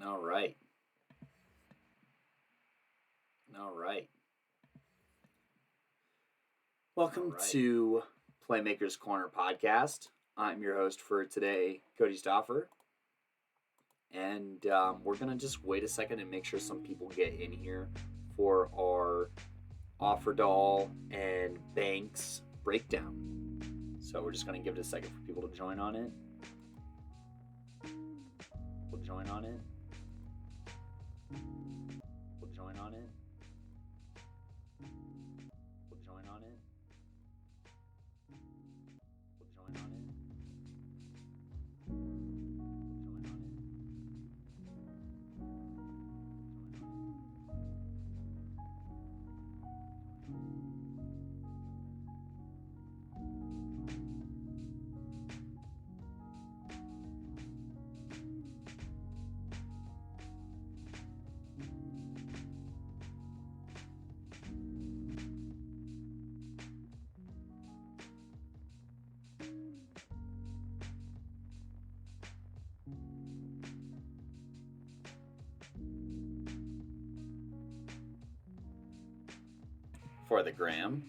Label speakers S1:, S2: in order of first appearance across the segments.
S1: All right. All right. Welcome to Playmakers Corner podcast. I'm your host for today, Kodey Stoffer. And we're going to just wait a second and make sure some people get in here for our Offerdahl and Banks breakdown. So we're just going to give it a second for people to join on it. We'll join on it. We'll join on it. We'll join on it. We'll join on it. We'll join on it. For the gram.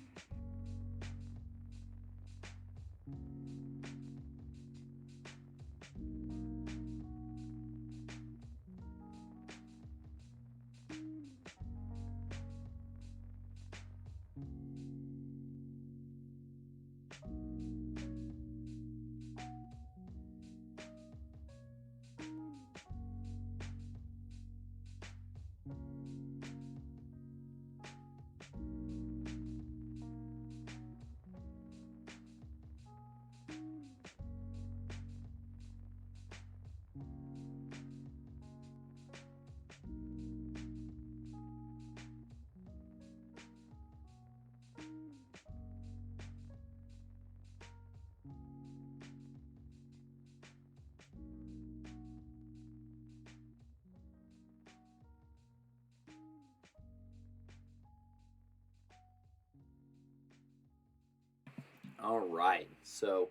S1: All right, so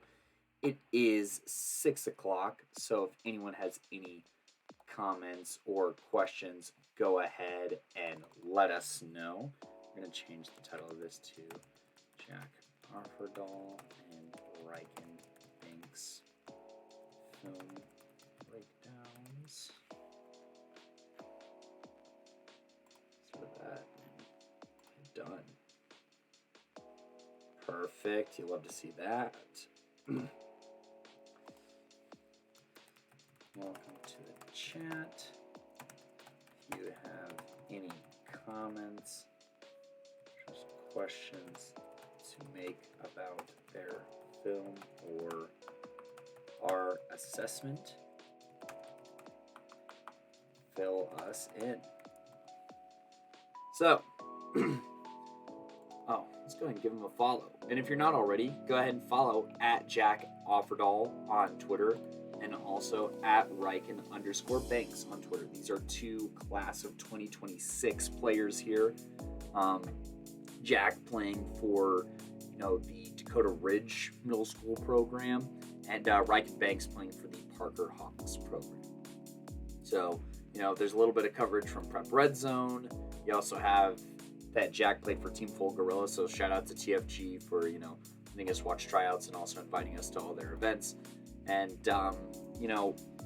S1: it is 6 o'clock. So if anyone has any comments or questions, go ahead and let us know. We're going to change the title of this to Jack Offerdahl and Ryken Banks Film Breakdowns. So that done. Perfect. You love to see that. Welcome to the chat. If you have any comments, just questions to make about their film or our assessment, fill us in. So, let's go ahead and give him a follow. And if you're not already, go ahead and follow at Jack Offerdahl on Twitter and also at Ryken_Banks on Twitter. These are two class of 2026 players here. Jack playing for, the Dakota Ridge Middle School program, and Ryken Banks playing for the Parker Hawks program. So, there's a little bit of coverage from Prep Red Zone. You also have that Jack played for Team Full Gorilla, so shout out to TFG for, letting us watch tryouts and also inviting us to all their events. And,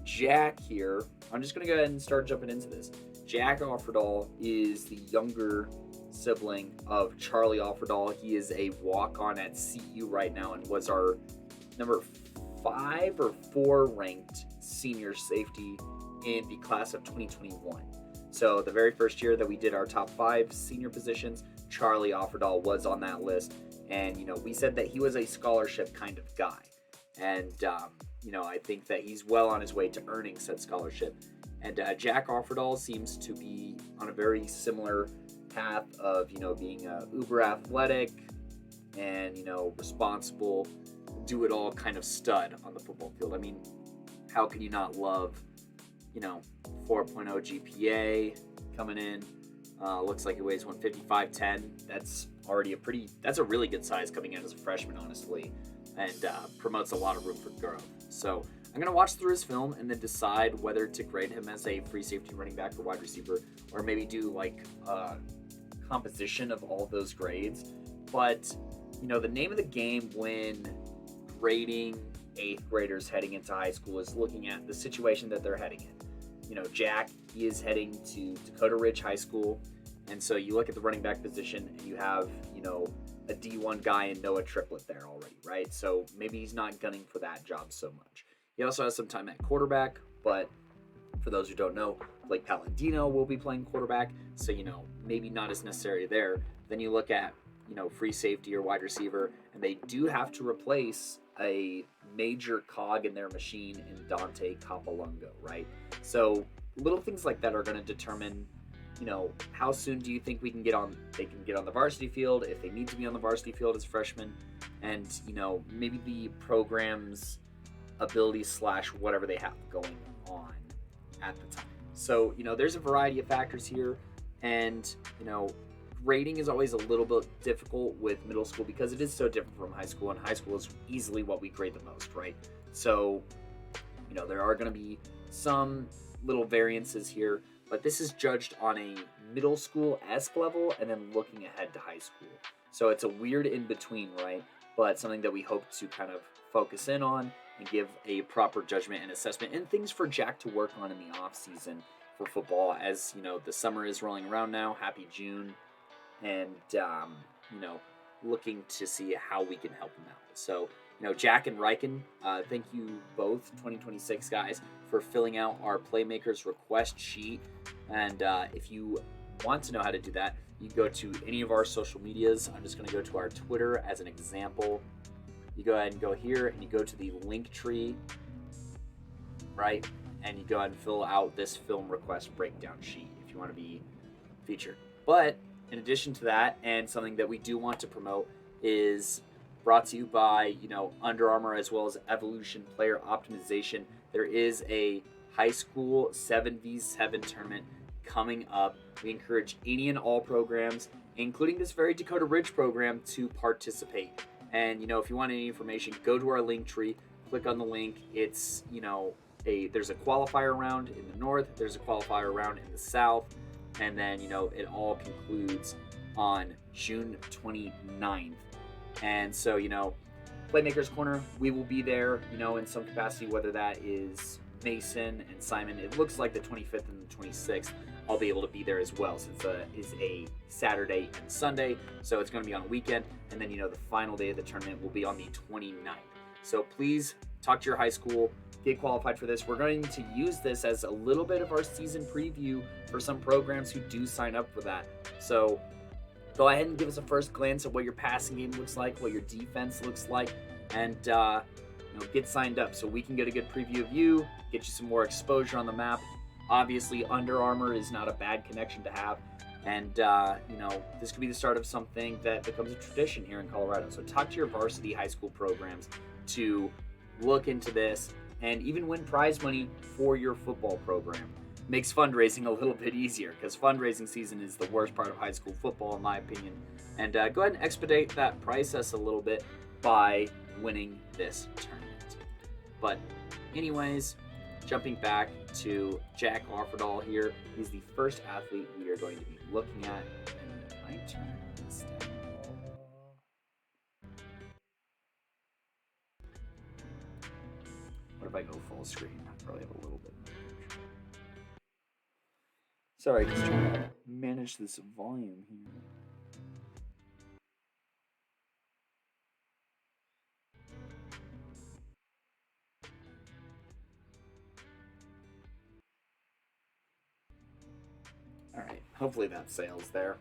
S1: Jack here, I'm just going to go ahead and start jumping into this. Jack Offerdahl is the younger sibling of Charlie Offerdahl. He is a walk-on at CU right now and was our number 5 or 4 ranked senior safety in the class of 2021. So the very first year that we did our top 5 senior positions, Charlie Offerdahl was on that list. And, we said that he was a scholarship kind of guy. And, I think that he's well on his way to earning said scholarship. And Jack Offerdahl seems to be on a very similar path of, being uber athletic and, responsible, do-it-all kind of stud on the football field. I mean, how can you not love, 4.0 GPA coming in? Looks like he weighs 155.10. That's a really good size coming in as a freshman, honestly, and promotes a lot of room for growth. So I'm going to watch through his film and then decide whether to grade him as a free safety, running back, or wide receiver, or maybe do like a composition of all those grades. But, the name of the game when grading 8th graders heading into high school is looking at the situation that they're heading in. Jack, he is heading to Dakota Ridge High School. And so you look at the running back position and you have, a D1 guy and Noah Triplett there already, right? So maybe he's not gunning for that job so much. He also has some time at quarterback, but for those who don't know, Blake Palladino will be playing quarterback. So, maybe not as necessary there. Then you look at, free safety or wide receiver, and they do have to replace a major cog in their machine in Dante Capolungo, right? So little things like that are going to determine, how soon do you think they can get on the varsity field, if they need to be on the varsity field as freshmen, and, maybe the program's ability / whatever they have going on at the time. So, there's a variety of factors here, and, grading is always a little bit difficult with middle school because it is so different from high school, and high school is easily what we grade the most, right? So, there are going to be some little variances here, but this is judged on a middle school-esque level and then looking ahead to high school. So it's a weird in-between, right? But something that we hope to kind of focus in on and give a proper judgment and assessment, and things for Jack to work on in the off-season for football as, the summer is rolling around now. Happy June. And, looking to see how we can help him out. So, Jack and Ryken, thank you both, 2026 guys, for filling out our Playmakers request sheet. And if you want to know how to do that, you go to any of our social medias. I'm just going to go to our Twitter as an example. You go ahead and go here, and you go to the link tree, right? And you go ahead and fill out this film request breakdown sheet if you want to be featured. But in addition to that, and something that we do want to promote, is brought to you by, Under Armour as well as Evolution Player Optimization. There is a high school 7v7 tournament coming up. We encourage any and all programs, including this very Dakota Ridge program, to participate. And, if you want any information, go to our link tree, click on the link. It's, there's a qualifier round in the north, there's a qualifier round in the south, and then, it all concludes on June 29th. And so, Playmakers Corner, we will be there, in some capacity, whether that is Mason and Simon. It looks like the 25th and the 26th, I'll be able to be there as well, since it is a Saturday and Sunday. So it's going to be on a weekend. And then, the final day of the tournament will be on the 29th. So please talk to your high school, get qualified for this. We're going to use this as a little bit of our season preview for some programs who do sign up for that. So go ahead and give us a first glance at what your passing game looks like, what your defense looks like, and get signed up so we can get a good preview of you, get you some more exposure on the map. Obviously, Under Armour is not a bad connection to have, and this could be the start of something that becomes a tradition here in Colorado. So talk to your varsity high school programs to look into this and even win prize money for your football program. Makes fundraising a little bit easier, because fundraising season is the worst part of high school football, in my opinion. And go ahead and expedite that process a little bit by winning this tournament. But anyways, jumping back to Jack Offerdahl here. He's the first athlete we are going to be looking at. And my turn this time. What if I go full screen? I probably have a little bit more. Sorry, just trying to manage this volume here. Alright, hopefully that sails there.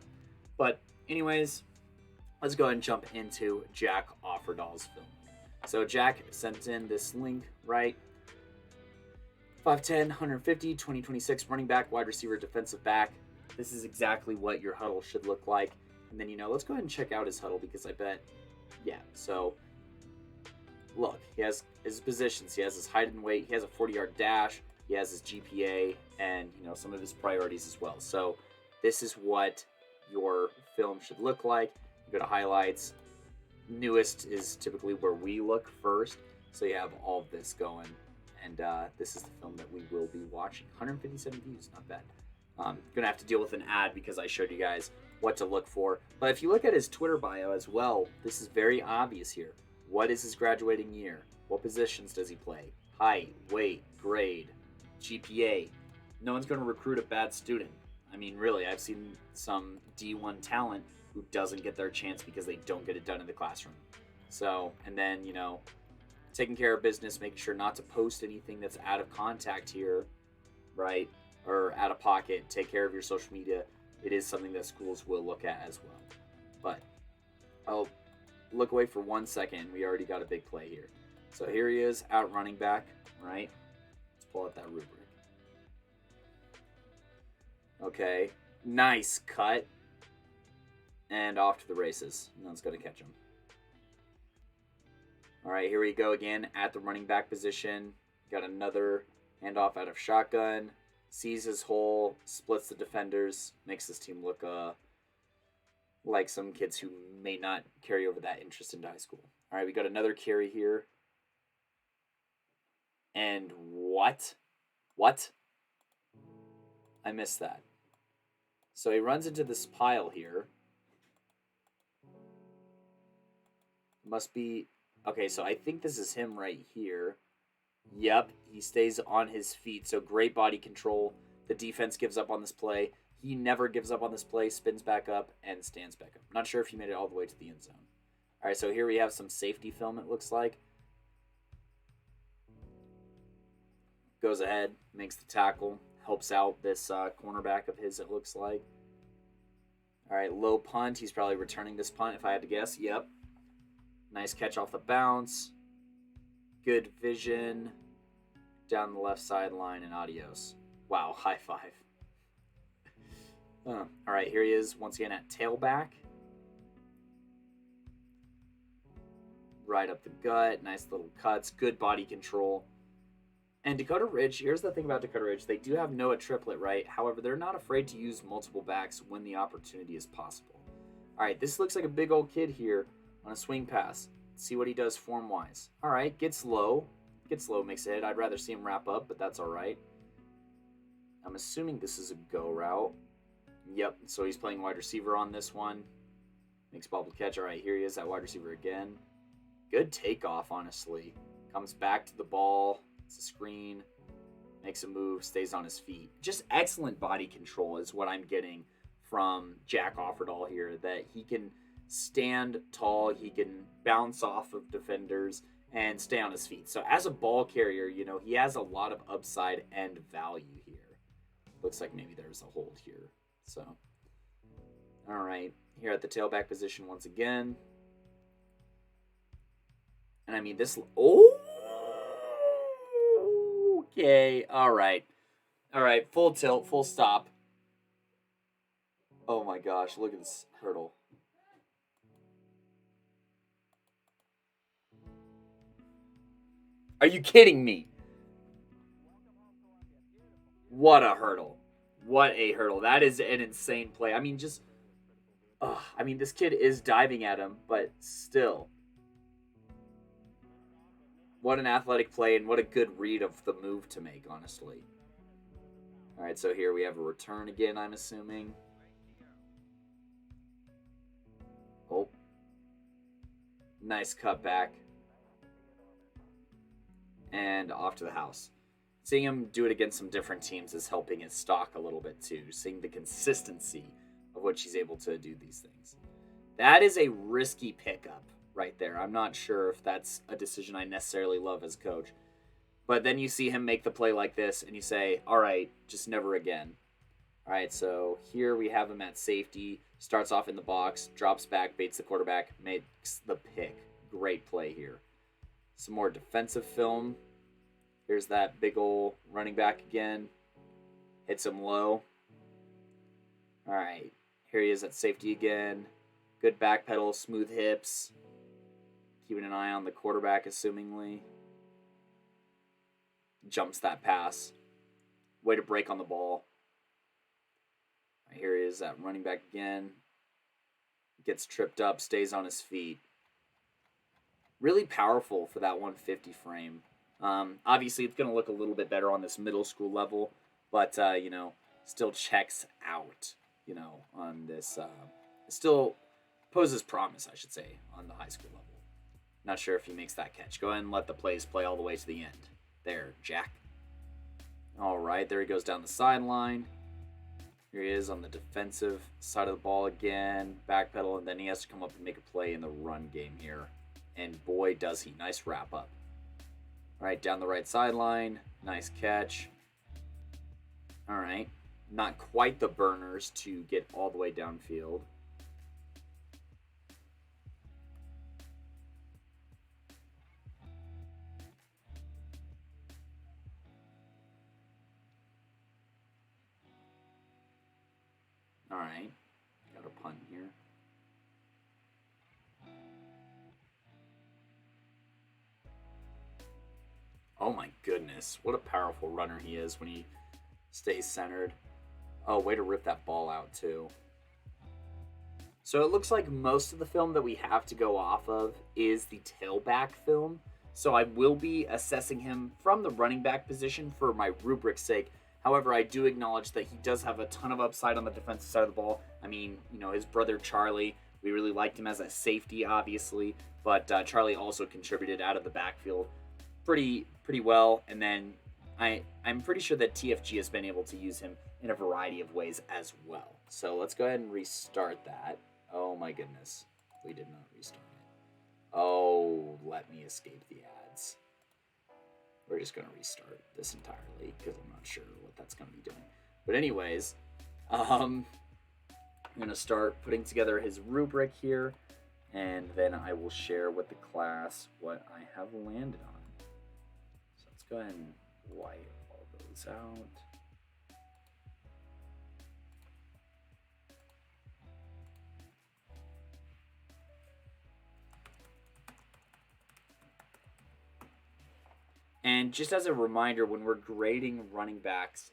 S1: But anyways, let's go ahead and jump into Jack Offerdahl's film. So Jack sent in this link, right? 5'10", 150, 2026, running back, wide receiver, defensive back. This is exactly what your huddle should look like. And then, let's go ahead and check out his huddle, because I bet, yeah. So, look, he has his positions. He has his height and weight. He has a 40-yard dash. He has his GPA and, some of his priorities as well. So, this is what your film should look like. You go to highlights. Newest is typically where we look first. So, you have all of this going. And this is the film that we will be watching. 157 views, not bad. Gonna have to deal with an ad because I showed you guys what to look for. But if you look at his Twitter bio as well, this is very obvious here. What is his graduating year? What positions does he play? Height, weight, grade, GPA. No one's going to recruit a bad student. I mean, really, I've seen some D1 talent who doesn't get their chance because they don't get it done in the classroom. So, and then, you know, taking care of business, making sure not to post anything that's out of contact here, right? Or out of pocket. Take care of your social media. It is something that schools will look at as well. But I'll look away for 1 second. We already got a big play here. So here he is, out running back, right? Let's pull out that rubric. Okay, nice cut. And off to the races. No one's going to catch him. All right, here we go again at the running back position. Got another handoff out of shotgun. Sees his hole, splits the defenders, makes this team look like some kids who may not carry over that interest into high school. All right, we got another carry here. And what? What? I missed that. So he runs into this pile here. Must be... Okay, so I think this is him right here. Yep, he stays on his feet. So great body control. The defense gives up on this play. He never gives up on this play, spins back up, and stands back up. Not sure if he made it all the way to the end zone. All right, so here we have some safety film, it looks like. Goes ahead, makes the tackle, helps out this cornerback of his, it looks like. All right, low punt. He's probably returning this punt, if I had to guess. Yep. Nice catch off the bounce. Good vision. Down the left sideline and adios. Wow, high five. All right, here he is once again at tailback. Right up the gut. Nice little cuts. Good body control. And Dakota Ridge, here's the thing about Dakota Ridge. They do have Noah Triplet, right? However, they're not afraid to use multiple backs when the opportunity is possible. All right, this looks like a big old kid here on a swing pass. Let's see what he does form-wise. All right, gets low. Gets low, makes a hit. I'd rather see him wrap up, but that's all right. I'm assuming this is a go route. Yep, so he's playing wide receiver on this one. Makes bobble catch. All right, here he is at wide receiver again. Good takeoff, honestly. Comes back to the ball. It's a screen. Makes a move. Stays on his feet. Just excellent body control is what I'm getting from Jack Offerdahl here. That he can stand tall. He can bounce off of defenders and stay on his feet. So as a ball carrier, you know, he has a lot of upside and value here. Looks like maybe there's a hold here. So, all right. Here at the tailback position once again. And I mean, this... Oh! Okay. All right. All right. Full tilt. Full stop. Oh my gosh. Look at this hurdle. Are you kidding me? What a hurdle. What a hurdle. That is an insane play. I mean, just... I mean, this kid is diving at him, but still... What an athletic play and what a good read of the move to make, honestly. All right, so here we have a return again, I'm assuming. Oh. Nice cutback. And off to the house. Seeing him do it against some different teams is helping his stock a little bit too. Seeing the consistency of which he's able to do these things. That is a risky pickup right there. I'm not sure if that's a decision I necessarily love as a coach. But then you see him make the play like this, and you say, all right, just never again. All right, so here we have him at safety. Starts off in the box, drops back, baits the quarterback, makes the pick. Great play here. Some more defensive film. Here's that big ol' running back again. Hits him low. All right, here he is at safety again. Good back pedal, smooth hips. Keeping an eye on the quarterback, assumingly. Jumps that pass. Way to break on the ball. Right, here he is at running back again. Gets tripped up, stays on his feet. Really powerful for that 150 frame. Obviously, it's going to look a little bit better on this middle school level, but, still checks out, on this, still poses promise, I should say, on the high school level. Not sure if he makes that catch. Go ahead and let the plays play all the way to the end. There, Jack. All right, there he goes down the sideline. Here he is on the defensive side of the ball again. Backpedal, and then he has to come up and make a play in the run game here. And boy, does he. Nice wrap up. All right, down the right sideline. Nice catch. All right. Not quite the burners to get all the way downfield. All right. Got a punt here. Oh my goodness. What a powerful runner he is when he stays centered. Oh, way to rip that ball out too. So it looks like most of the film that we have to go off of is the tailback film. So I will be assessing him from the running back position for my rubric's sake. However, I do acknowledge that he does have a ton of upside on the defensive side of the ball. I mean, his brother Charlie, we really liked him as a safety, obviously. But Charlie also contributed out of the backfield pretty well. And then I'm pretty sure that TFG has been able to use him in a variety of ways as well. So let's go ahead and restart that. Oh my goodness. We did not restart it. Oh, let me escape the ads. We're just going to restart this entirely because I'm not sure what that's going to be doing. But anyways, I'm going to start putting together his rubric here, and then I will share with the class what I have landed on. So let's go ahead and white all those out. And just as a reminder, when we're grading running backs,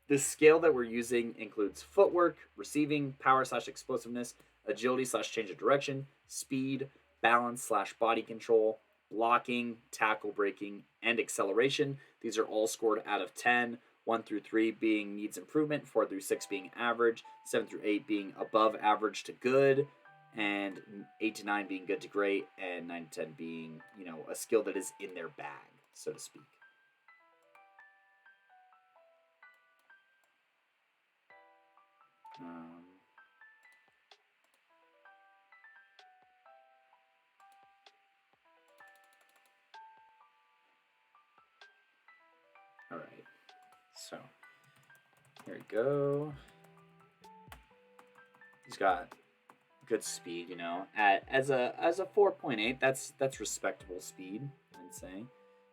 S1: the scale that we're using includes footwork, receiving, power/explosiveness, agility/ change of direction, speed, balance / body control, blocking, tackle breaking, and acceleration. These are all scored out of 10, 1 through 3 being needs improvement, 4 through 6 being average, 7 through 8 being above average to good, and 8 to 9 being good to great, and 9 to 10 being, a skill that is in their bag, so to speak. All right, so here we go. He's got good speed, as a 4.8, that's respectable speed, I'd say.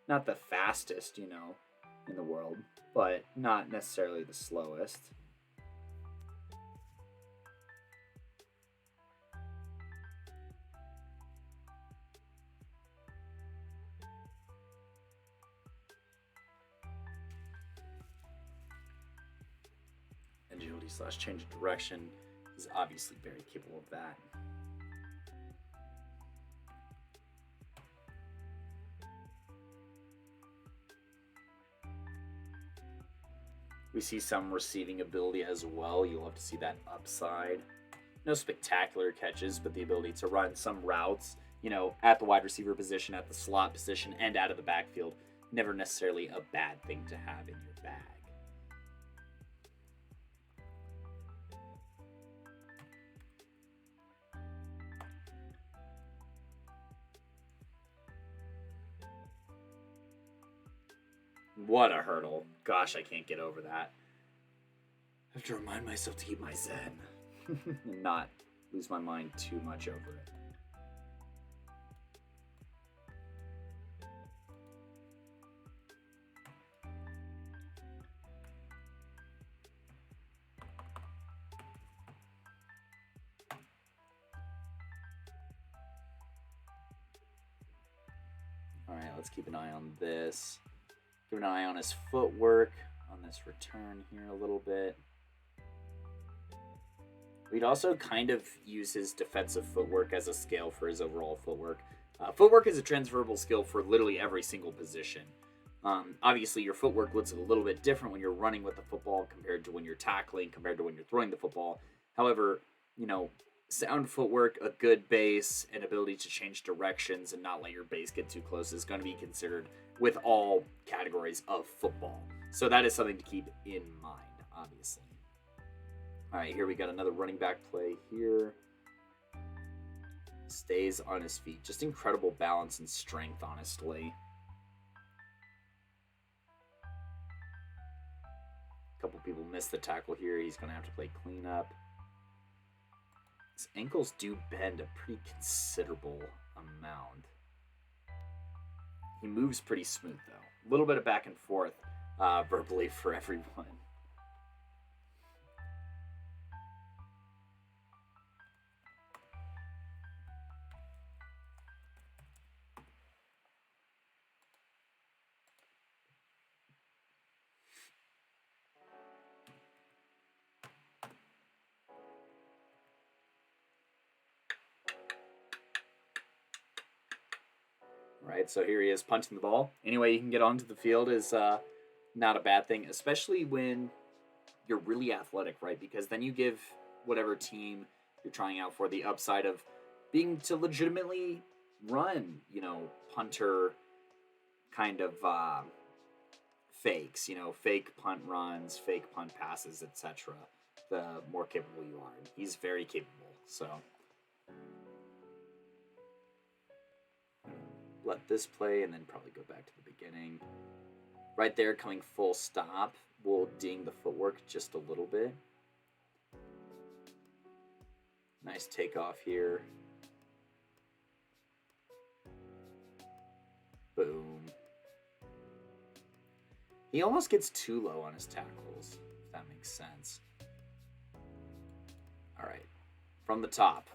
S1: Not the fastest, in the world, but not necessarily the slowest. Agility / change of direction. He's obviously very capable of that. We see some receiving ability as well. You'll have to see that upside. No spectacular catches, but the ability to run some routes, at the wide receiver position, at the slot position, and out of the backfield. Never necessarily a bad thing to have in your bag. What a hurdle. Gosh, I can't get over that. I have to remind myself to keep my zen and not lose my mind too much over it. All right, let's keep an eye on this. Keep an eye on his footwork on this return here a little bit. We'd also kind of use his defensive footwork as a scale for his overall footwork. Footwork is a transferable skill for literally every single position. Obviously, your footwork looks a little bit different when you're running with the football compared to when you're tackling, compared to when you're throwing the football. However, sound footwork, a good base, and ability to change directions and not let your base get too close is going to be considered with all categories of football. So that is something to keep in mind, obviously. All right, here we got another running back play here. Stays on his feet. Just incredible balance and strength, honestly. A couple people missed the tackle here. He's going to have to play cleanup. His ankles do bend a pretty considerable amount. He moves pretty smooth, though. A little bit of back and forth verbally for everyone. Right, so here he is punching the ball. Any way you can get onto the field is not a bad thing, especially when you're really athletic, right? Because then you give whatever team you're trying out for the upside of being to legitimately run, punter kind of fakes, fake punt runs, fake punt passes, etc. The more capable you are. He's very capable, so let this play and then probably go back to the beginning. Right there, coming full stop, will ding the footwork just a little bit. Nice takeoff here. Boom. He almost gets too low on his tackles, if that makes sense. All right, from the top,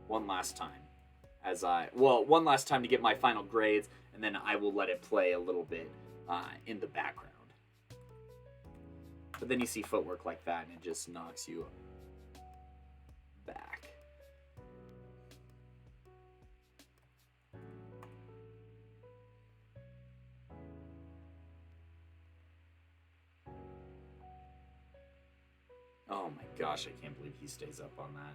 S1: one last time. One last time to get my final grades, and then I will let it play a little bit in the background. But then you see footwork like that, and it just knocks you back. Oh my gosh, I can't believe he stays up on that.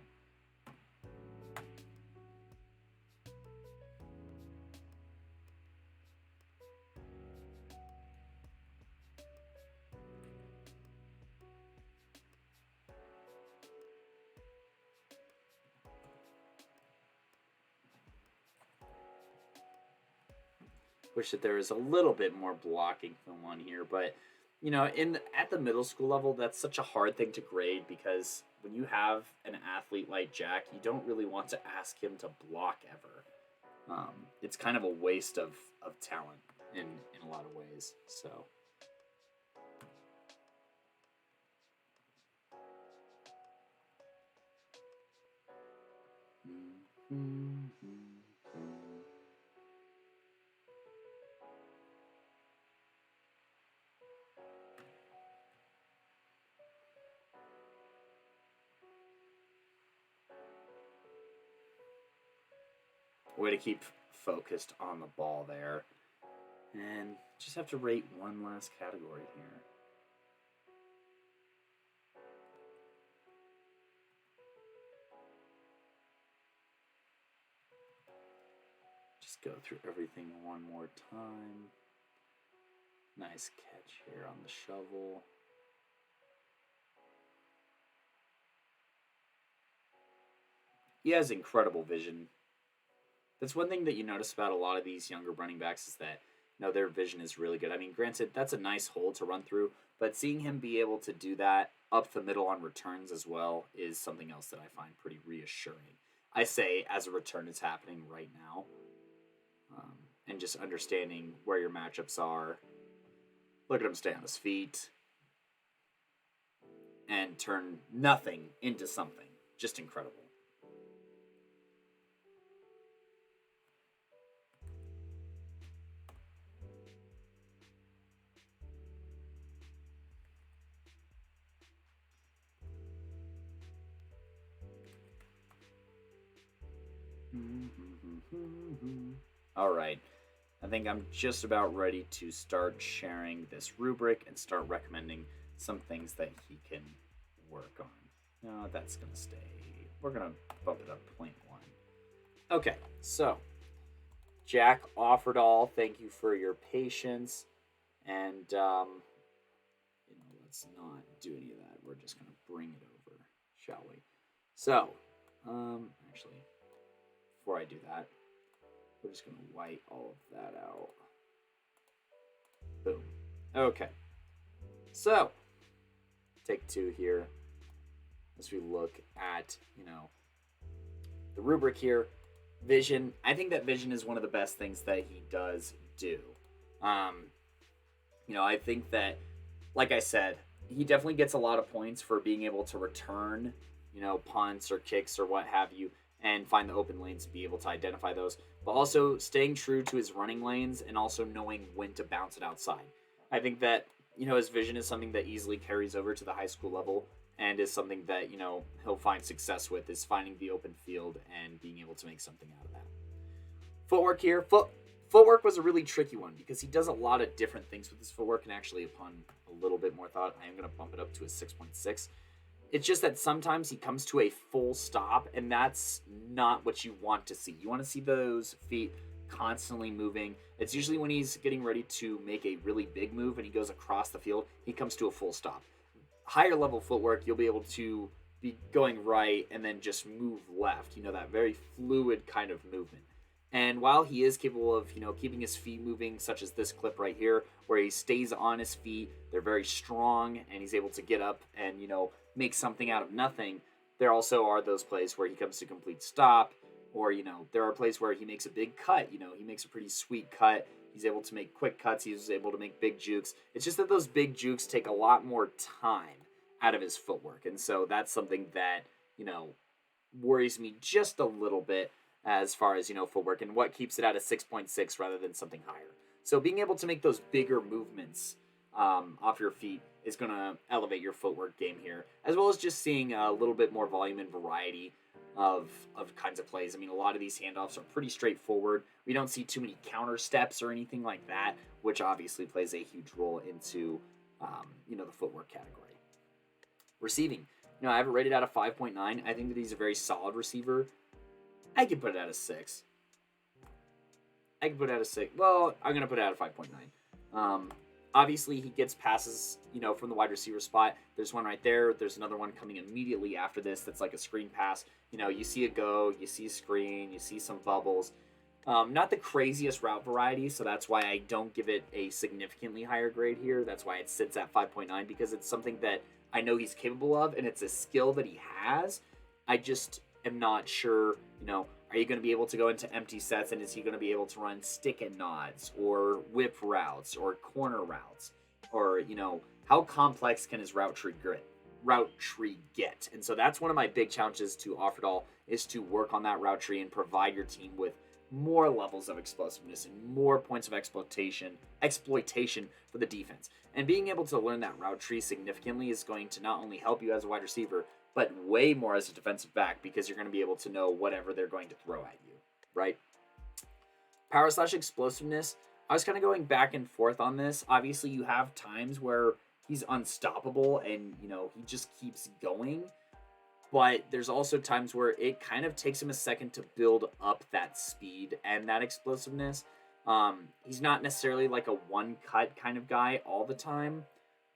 S1: Wish that there was a little bit more blocking film on here, but at the middle school level, that's such a hard thing to grade because when you have an athlete like Jack, you don't really want to ask him to block ever. It's kind of a waste of talent in a lot of ways. So. Way to keep focused on the ball there. And just have to rate one last category here. Just go through everything one more time. Nice catch here on the shovel. He has incredible vision. That's one thing that you notice about a lot of these younger running backs is that their vision is really good. I mean, granted, that's a nice hole to run through, but seeing him be able to do that up the middle on returns as well is something else that I find pretty reassuring. I say as a return is happening right now, and just understanding where your matchups are. Look at him stay on his feet and turn nothing into something. Just incredible. All right. I think I'm just about ready to start sharing this rubric and start recommending some things that he can work on. No, that's going to stay. We're going to bump it up to 0.1. Okay, so Jack Offerdahl, thank you for your patience. And, let's not do any of that. We're just going to bring it over, shall we? So, actually, before I do that, we're just going to white all of that out. Boom. Okay. So, take 2 here as we look at, the rubric here. Vision. I think that vision is one of the best things that he does do. I think that, like I said, he definitely gets a lot of points for being able to return, punts or kicks or what have you, and find the open lanes to be able to identify those, but also staying true to his running lanes and also knowing when to bounce it outside. I think that, his vision is something that easily carries over to the high school level and is something that, he'll find success with, is finding the open field and being able to make something out of that. Footwork here. Footwork was a really tricky one because he does a lot of different things with his footwork, and actually upon a little bit more thought, I am going to bump it up to a 6.6. It's just that sometimes he comes to a full stop, and that's not what you want to see. You want to see those feet constantly moving. It's usually when he's getting ready to make a really big move and he goes across the field, he comes to a full stop. Higher level footwork, you'll be able to be going right and then just move left. That very fluid kind of movement. And while he is capable of, keeping his feet moving, such as this clip right here, where he stays on his feet, they're very strong, and he's able to get up and, make something out of nothing, there also are those plays where he comes to complete stop, or, there are plays where he makes a big cut. He makes a pretty sweet cut. He's able to make quick cuts. He's able to make big jukes. It's just that those big jukes take a lot more time out of his footwork. And so that's something that, worries me just a little bit as far as, footwork and what keeps it at a 6.6 rather than something higher. So being able to make those bigger movements off your feet is going to elevate your footwork game here, as well as just seeing a little bit more volume and variety of kinds of plays. I mean, a lot of these handoffs are pretty straightforward. We don't see too many counter steps or anything like that, which obviously plays a huge role into, the footwork category. Receiving. I have it rated out of 5.9. I think that he's a very solid receiver. I can put it at a 6. Well, I'm going to put it at a 5.9. Obviously, he gets passes, from the wide receiver spot. There's one right there. There's another one coming immediately after this that's like a screen pass. You see a go, you see a screen, you see some bubbles. Not the craziest route variety, so that's why I don't give it a significantly higher grade here. That's why it sits at 5.9, because it's something that I know he's capable of, and it's a skill that he has. I just am not sure, are you going to be able to go into empty sets, and is he going to be able to run stick and nods or whip routes or corner routes, or, how complex can his route tree get? And so that's one of my big challenges to Offerdahl, is to work on that route tree and provide your team with more levels of explosiveness and more points of exploitation for the defense. And being able to learn that route tree significantly is going to not only help you as a wide receiver, but way more as a defensive back, because you're going to be able to know whatever they're going to throw at you, right? Power / explosiveness. I was kind of going back and forth on this. Obviously, you have times where he's unstoppable and, he just keeps going. But there's also times where it kind of takes him a second to build up that speed and that explosiveness. He's not necessarily like a one-cut kind of guy all the time,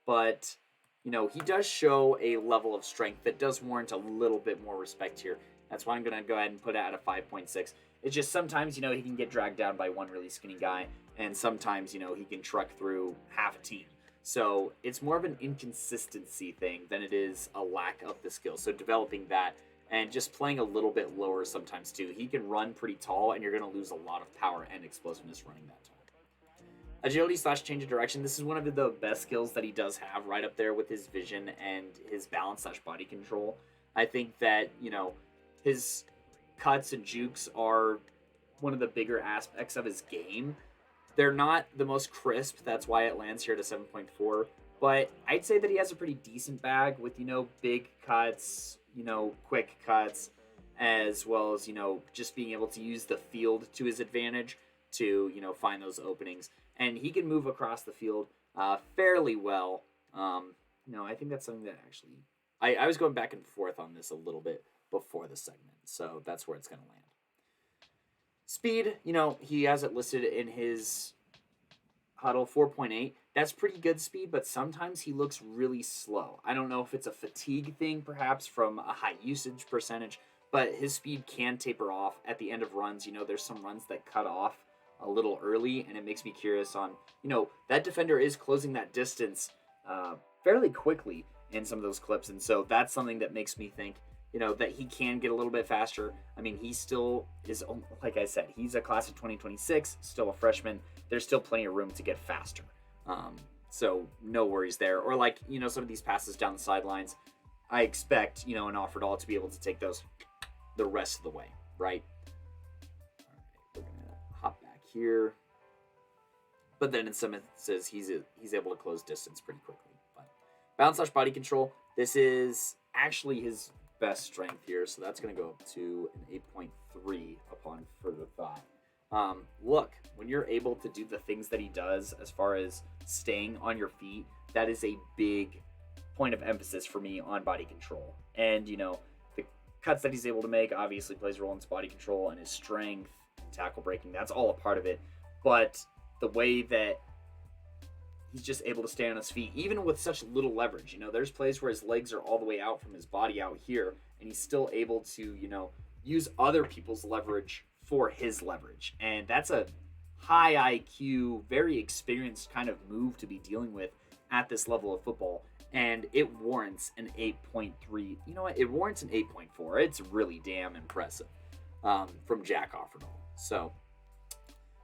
S1: but, he does show a level of strength that does warrant a little bit more respect here. That's why I'm going to go ahead and put it at a 5.6. It's just sometimes, he can get dragged down by one really skinny guy, and sometimes, he can truck through half a team. So it's more of an inconsistency thing than it is a lack of the skill. So developing that and just playing a little bit lower sometimes too. He can run pretty tall, and you're going to lose a lot of power and explosiveness running that tall. Agility / change of direction. This is one of the best skills that he does have, right up there with his vision and his balance / body control. I think that, his cuts and jukes are one of the bigger aspects of his game. They're not the most crisp. That's why it lands here at a 7.4. But I'd say that he has a pretty decent bag with, big cuts, quick cuts, as well as, just being able to use the field to his advantage to, find those openings. And he can move across the field fairly well. I think that's something that actually... I was going back and forth on this a little bit before the segment, so that's where it's going to land. Speed, he has it listed in his huddle, 4.8. That's pretty good speed, but sometimes he looks really slow. I don't know if it's a fatigue thing, perhaps, from a high usage percentage, but his speed can taper off at the end of runs. There's some runs that cut off a little early, and it makes me curious on, that defender is closing that distance fairly quickly in some of those clips, and so that's something that makes me think, that he can get a little bit faster. I mean, he still is, like I said, he's a class of 2026, still a freshman. There's still plenty of room to get faster. So no worries there. Or like, some of these passes down the sidelines, I expect, an Offerdahl to be able to take those the rest of the way, right? All right, we're going to hop back here. But then in some instances, he's able to close distance pretty quickly. But bounce/body control, this is actually his best strength here, so that's going to go up to an 8.3 upon further thought. Look, when you're able to do the things that he does as far as staying on your feet, that is a big point of emphasis for me on body control. And, the cuts that he's able to make obviously plays a role in his body control and his strength, tackle breaking, that's all a part of it. But the way that he's just able to stay on his feet, even with such little leverage. There's plays where his legs are all the way out from his body out here, and he's still able to, use other people's leverage for his leverage. And that's a high IQ, very experienced kind of move to be dealing with at this level of football. And it warrants an 8.3. You know what? It warrants an 8.4. It's really damn impressive from Jack Offerdahl. So...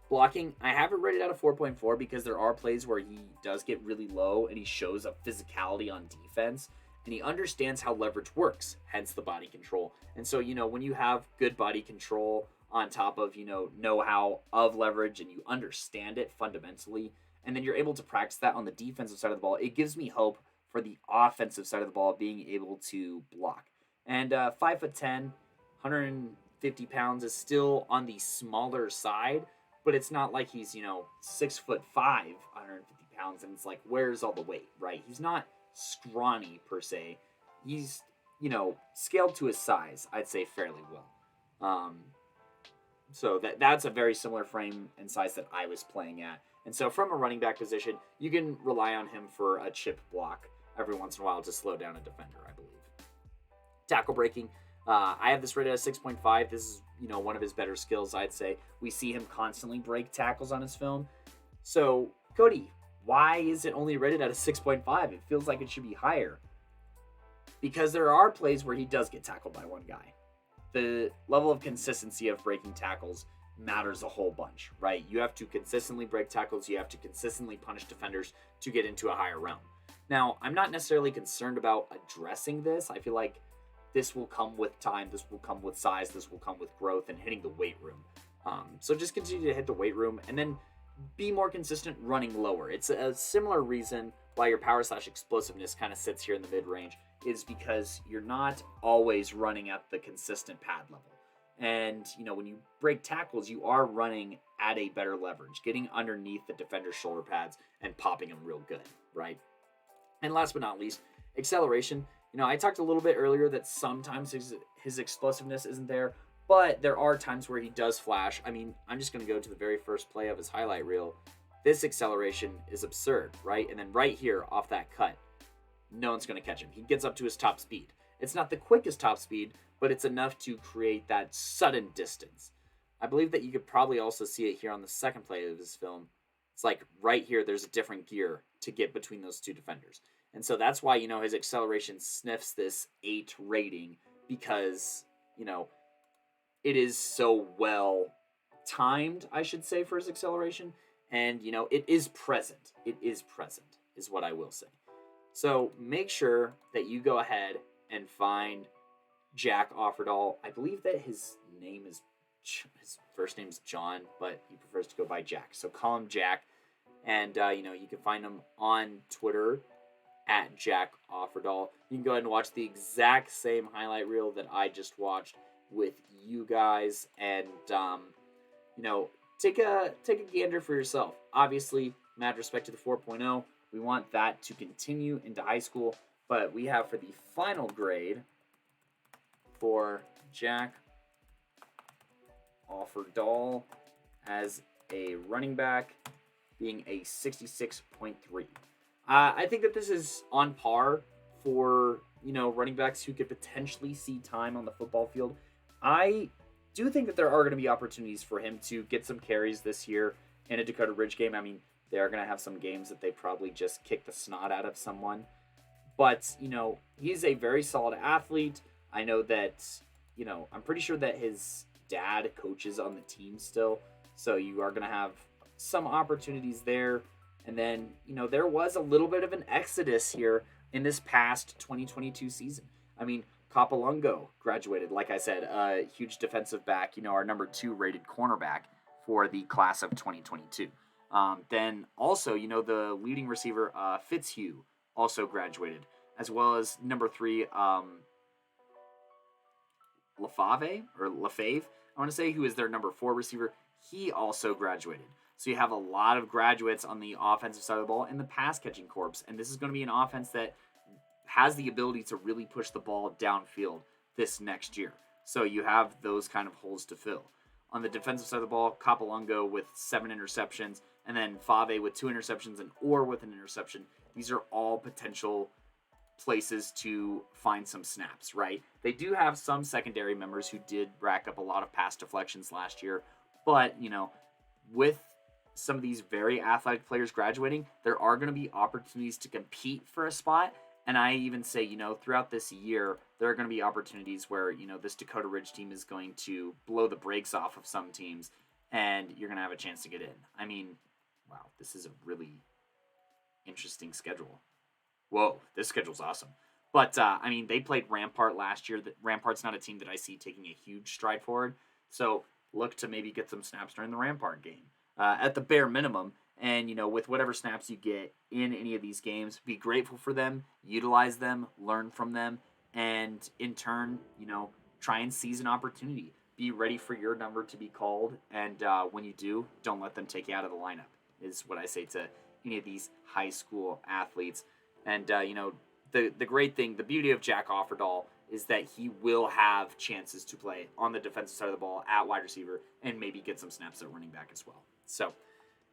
S1: blocking, I have it rated at a 4.4 because there are plays where he does get really low and he shows a physicality on defense and he understands how leverage works, hence the body control. And so, when you have good body control on top of, know-how of leverage and you understand it fundamentally, and then you're able to practice that on the defensive side of the ball, it gives me hope for the offensive side of the ball being able to block. And 5'10", 150 pounds is still on the smaller side, but it's not like he's, 6'5", 150 pounds, and it's like, where's all the weight, right? He's not scrawny per se. He's, scaled to his size, I'd say fairly well. So that's a very similar frame and size that I was playing at. And so from a running back position, you can rely on him for a chip block every once in a while to slow down a defender, I believe. Tackle breaking. I have this rated at 6.5. This is, one of his better skills, I'd say. We see him constantly break tackles on his film. So, Kodey, why is it only rated at a 6.5? It feels like it should be higher. Because there are plays where he does get tackled by one guy. The level of consistency of breaking tackles matters a whole bunch, right? You have to consistently break tackles. You have to consistently punish defenders to get into a higher realm. Now, I'm not necessarily concerned about addressing this. I feel like this will come with time. This will come with size. This will come with growth and hitting the weight room. So just continue to hit the weight room and then be more consistent running lower. It's a similar reason why your power/explosiveness kind of sits here in the mid-range is because you're not always running at the consistent pad level. And, when you break tackles, you are running at a better leverage, getting underneath the defender's shoulder pads and popping them real good, right? And last but not least, acceleration. I talked a little bit earlier that sometimes his explosiveness isn't there, but there are times where he does flash. I mean, I'm just going to go to the very first play of his highlight reel. This acceleration is absurd, right? And then right here off that cut, no one's going to catch him. He gets up to his top speed. It's not the quickest top speed, but it's enough to create that sudden distance. I believe that you could probably also see it here on the second play of his film. It's like right here, there's a different gear to get between those two defenders. And so that's why, his acceleration sniffs this 8 rating because, it is so well timed, I should say, for his acceleration. And, it is present. It is present, is what I will say. So make sure that you go ahead and find Jack Offerdahl. I believe that his first name is John, but he prefers to go by Jack. So call him Jack. And, you can find him on Twitter at Jack Offerdahl. You can go ahead and watch the exact same highlight reel that I just watched with you guys. And, take a gander for yourself. Obviously, mad respect to the 4.0. We want that to continue into high school, but we have for the final grade for Jack Offerdahl as a running back being a 66.3. I think that this is on par for, running backs who could potentially see time on the football field. I do think that there are going to be opportunities for him to get some carries this year in a Dakota Ridge game. I mean, they are going to have some games that they probably just kick the snot out of someone. But, he's a very solid athlete. I know that, I'm pretty sure that his dad coaches on the team still. So you are going to have some opportunities there. And then, there was a little bit of an exodus here in this past 2022 season. I mean, Capolungo graduated, like I said, a huge defensive back, our number 2 rated cornerback for the class of 2022. Then also, the leading receiver, Fitzhugh, also graduated, as well as number 3, Lafave, I want to say, who is their number 4 receiver. He also graduated. So you have a lot of graduates on the offensive side of the ball in the pass-catching corps, and this is going to be an offense that has the ability to really push the ball downfield this next year. So you have those kind of holes to fill. On the defensive side of the ball, Capolungo with 7 interceptions, and then Fave with 2 interceptions and Orr with an interception. These are all potential places to find some snaps, right? They do have some secondary members who did rack up a lot of pass deflections last year, but, with some of these very athletic players graduating, there are going to be opportunities to compete for a spot. And I even say, throughout this year, there are going to be opportunities where, this Dakota Ridge team is going to blow the brakes off of some teams, and you're going to have a chance to get in. I mean, wow, this is a really interesting schedule. Whoa, this schedule's awesome. But, they played Rampart last year. Rampart's not a team that I see taking a huge stride forward. So look to maybe get some snaps during the Rampart game. At the bare minimum, and, with whatever snaps you get in any of these games, be grateful for them, utilize them, learn from them, and in turn, try and seize an opportunity. Be ready for your number to be called, and when you do, don't let them take you out of the lineup, is what I say to any of these high school athletes. And, the great thing, the beauty of Jack Offerdahl is that he will have chances to play on the defensive side of the ball at wide receiver and maybe get some snaps at running back as well. So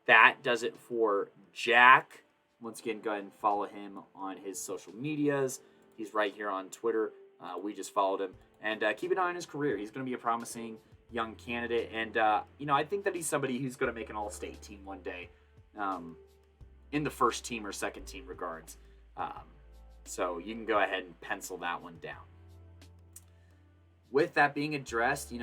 S1: that does it for Jack. Once again, go ahead and follow him on his social medias. He's right here on Twitter. We just followed him. And keep an eye on his career. He's going to be a promising young candidate. And, I think that he's somebody who's going to make an all-state team one day in the first team or second team regards. So you can go ahead and pencil that one down. With that being addressed,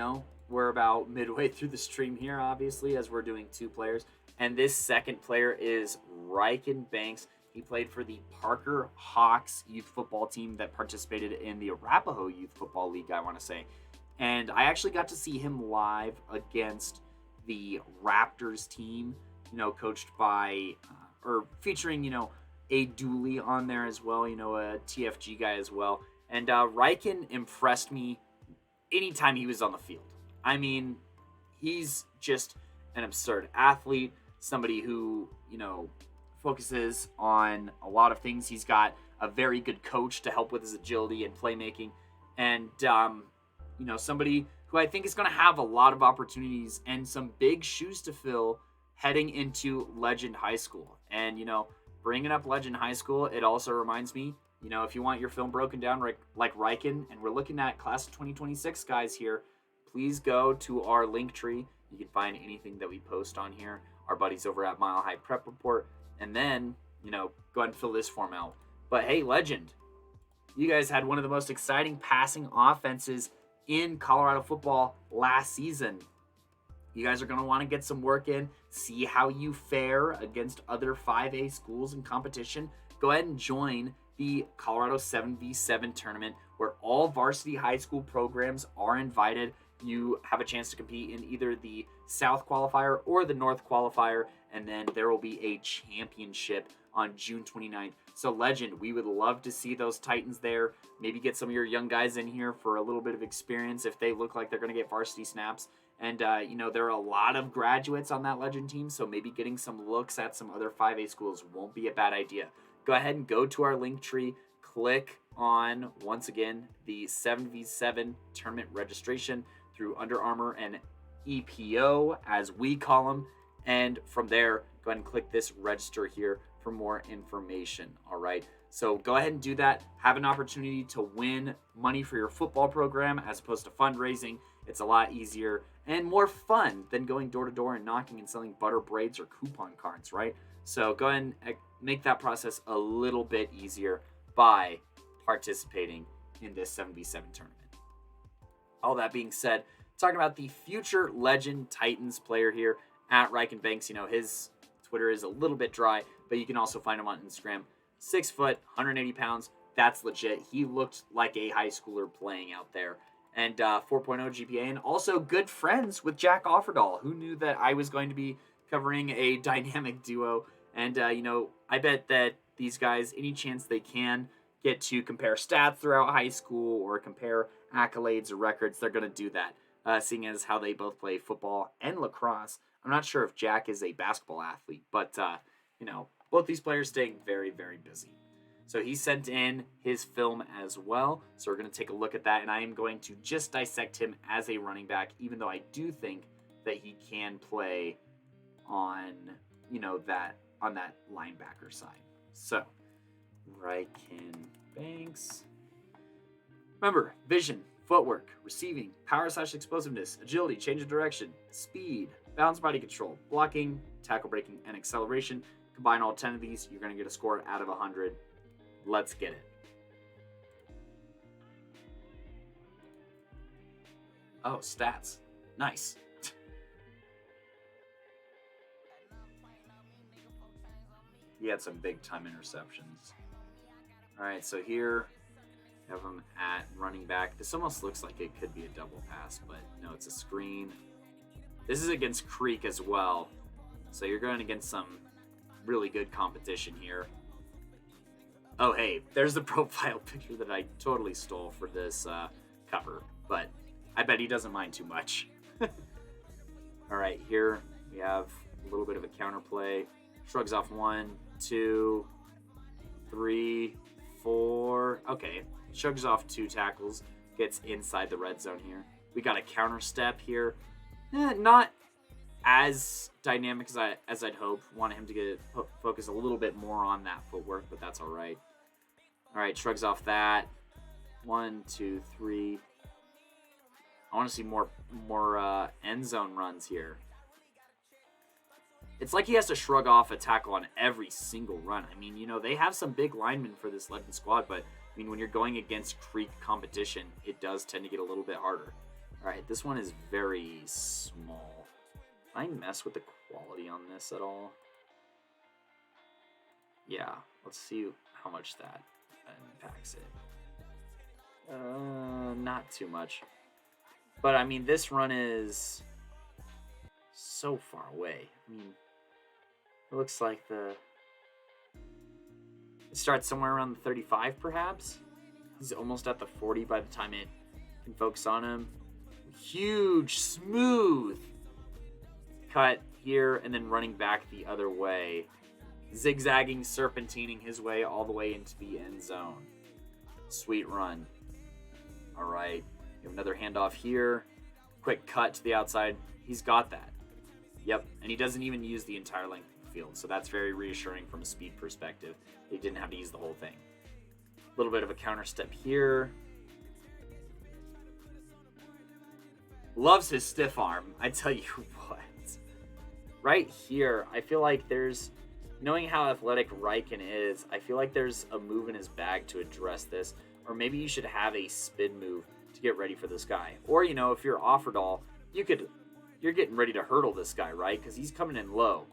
S1: we're about midway through the stream here, obviously, as we're doing 2 players. And this second player is Ryken Banks. He played for the Parker Hawks youth football team that participated in the Arapahoe Youth Football League, I want to say. And I actually got to see him live against the Raptors team, coached by, or featuring, a Dooley on there as well, a TFG guy as well. And Ryken impressed me anytime he was on the field. I mean, he's just an absurd athlete, somebody who, focuses on a lot of things. He's got a very good coach to help with his agility and playmaking. And, somebody who I think is going to have a lot of opportunities and some big shoes to fill heading into Legend High School. And, bringing up Legend High School, it also reminds me, if you want your film broken down like Ryken, and we're looking at class of 2026 guys here, please go to our link tree. You can find anything that we post on here. Our buddies over at Mile High Prep Report. And then, go ahead and fill this form out. But hey, Legend, you guys had one of the most exciting passing offenses in Colorado football last season. You guys are going to want to get some work in, see how you fare against other 5A schools in competition. Go ahead and join the Colorado 7v7 tournament, where all varsity high school programs are invited. You have a chance to compete in either the South qualifier or the North qualifier, and then there will be a championship on June 29th. So Legend, we would love to see those Titans there. Maybe get some of your young guys in here for a little bit of experience if they look like they're going to get varsity snaps. And, there are a lot of graduates on that Legend team, so maybe getting some looks at some other 5A schools won't be a bad idea. Go ahead and go to our link tree, click on, once again, the 7v7 tournament registration through Under Armour and EPO, as we call them. And from there, go ahead and click this register here for more information. All right. So go ahead and do that. Have an opportunity to win money for your football program as opposed to fundraising. It's a lot easier and more fun than going door to door and knocking and selling butter braids or coupon cards, right? So go ahead and make that process a little bit easier by participating in this 7v7 tournament. All that being said, talking about the future Legend Titans player here at Ryken Banks. His Twitter is a little bit dry, but you can also find him on Instagram. 6 foot, 180 pounds. That's legit. He looked like a high schooler playing out there. And 4.0 GPA, and also good friends with Jack Offerdahl. Who knew that I was going to be covering a dynamic duo? And, I bet that these guys, any chance they can get to compare stats throughout high school or compare accolades or records, they're going to do that, seeing as how they both play football and lacrosse. I'm not sure if Jack is a basketball athlete, but, both these players staying very, very busy. So he sent in his film as well. So we're going to take a look at that, and I am going to just dissect him as a running back, even though I do think that he can play on, that linebacker side. So, Ryken Banks. Remember, vision, footwork, receiving, power/explosiveness, agility, change of direction, speed, balance, body control, blocking, tackle breaking, and acceleration. Combine all 10 of these, you're going to get a score out of 100. Let's get it. Oh, stats. Nice. He had some big time interceptions. All right, so here we have him at running back. This almost looks like it could be a double pass, but no, it's a screen. This is against Creek as well. So you're going against some really good competition here. Oh, hey, there's the profile picture that I totally stole for this cover, but I bet he doesn't mind too much. All right, here we have a little bit of a counterplay. Shrugs off 1, 2, 3, 4. Okay, shrugs off 2 tackles, gets inside the red zone here. We got a counter step here. Not as dynamic as I'd hope. Wanted him to focus a little bit more on that footwork, but that's all right. All right, shrugs off that. 1, 2, 3. I want to see more end zone runs here. It's like he has to shrug off a tackle on every single run. I mean, they have some big linemen for this Legend squad, but I mean, when you're going against Creek competition, it does tend to get a little bit harder. All right, this one is very small. Can I mess with the quality on this at all? Yeah, let's see how much that impacts it. Not too much. But, I mean, this run is so far away. I mean, it looks like it starts somewhere around the 35, perhaps. He's almost at the 40 by the time it can focus on him. Huge, smooth cut here, and then running back the other way. Zigzagging, serpentining his way all the way into the end zone. Sweet run. All right. We have another handoff here. Quick cut to the outside. He's got that. Yep. And he doesn't even use the entire length of the field. So that's very reassuring from a speed perspective. He didn't have to use the whole thing. A little bit of a counter step here. Loves his stiff arm. I tell you what. Right here, I feel like knowing how athletic Ryken is, I feel like there's a move in his bag to address this. Or maybe you should have a spin move to get ready for this guy. Or, if you're Offerdahl, you're getting ready to hurdle this guy, right? Because he's coming in low.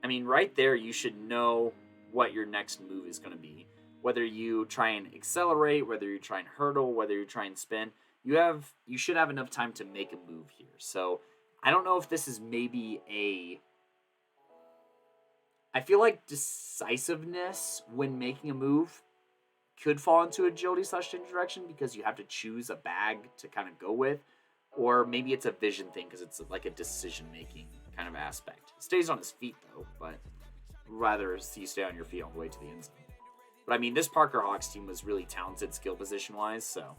S1: I mean, right there, you should know what your next move is going to be. Whether you try and accelerate, whether you try and hurdle, whether you try and spin, you should have enough time to make a move here. So I don't know if this is maybe I feel like decisiveness when making a move could fall into agility / indirection because you have to choose a bag to kind of go with, or maybe it's a vision thing because it's like a decision-making kind of aspect. He stays on his feet, though, but rather see you stay on your feet all the way to the end zone. But, I mean, this Parker Hawks team was really talented skill position-wise, so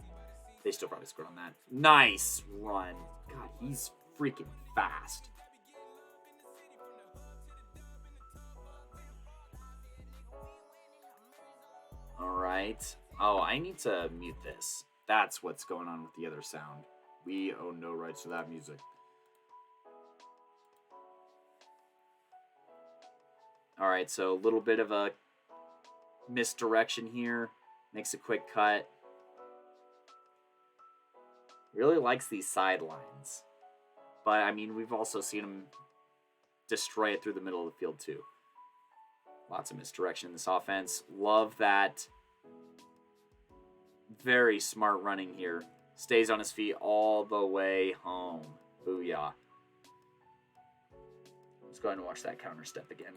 S1: they still probably scored on that. Nice run. God, he's freaking fast. All right. Oh, I need to mute this. That's what's going on with the other sound. We own no rights to that music. All right, so a little bit of a misdirection here. Makes a quick cut. Really likes these sidelines. But, I mean, we've also seen him destroy it through the middle of the field, too. Lots of misdirection in this offense. Love that. Very smart running here. Stays on his feet all the way home. Booyah. Let's go ahead and watch that counter step again.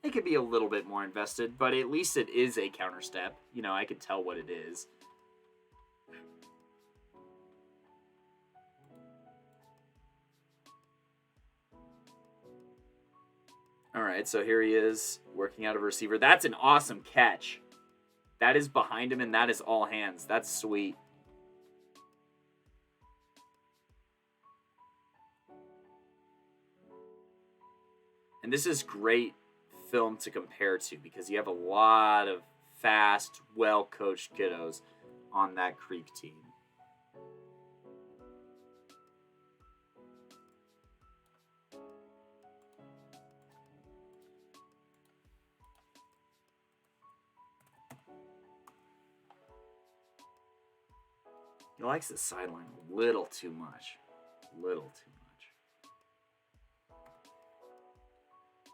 S1: It could be a little bit more invested, but at least it is a counter step. You know, I could tell what it is. All right, so here he is working out of a receiver. That's an awesome catch. That is behind him, and that is all hands. That's sweet. And this is great film to compare to because you have a lot of fast, well-coached kiddos on that Creek team. He likes the sideline a little too much.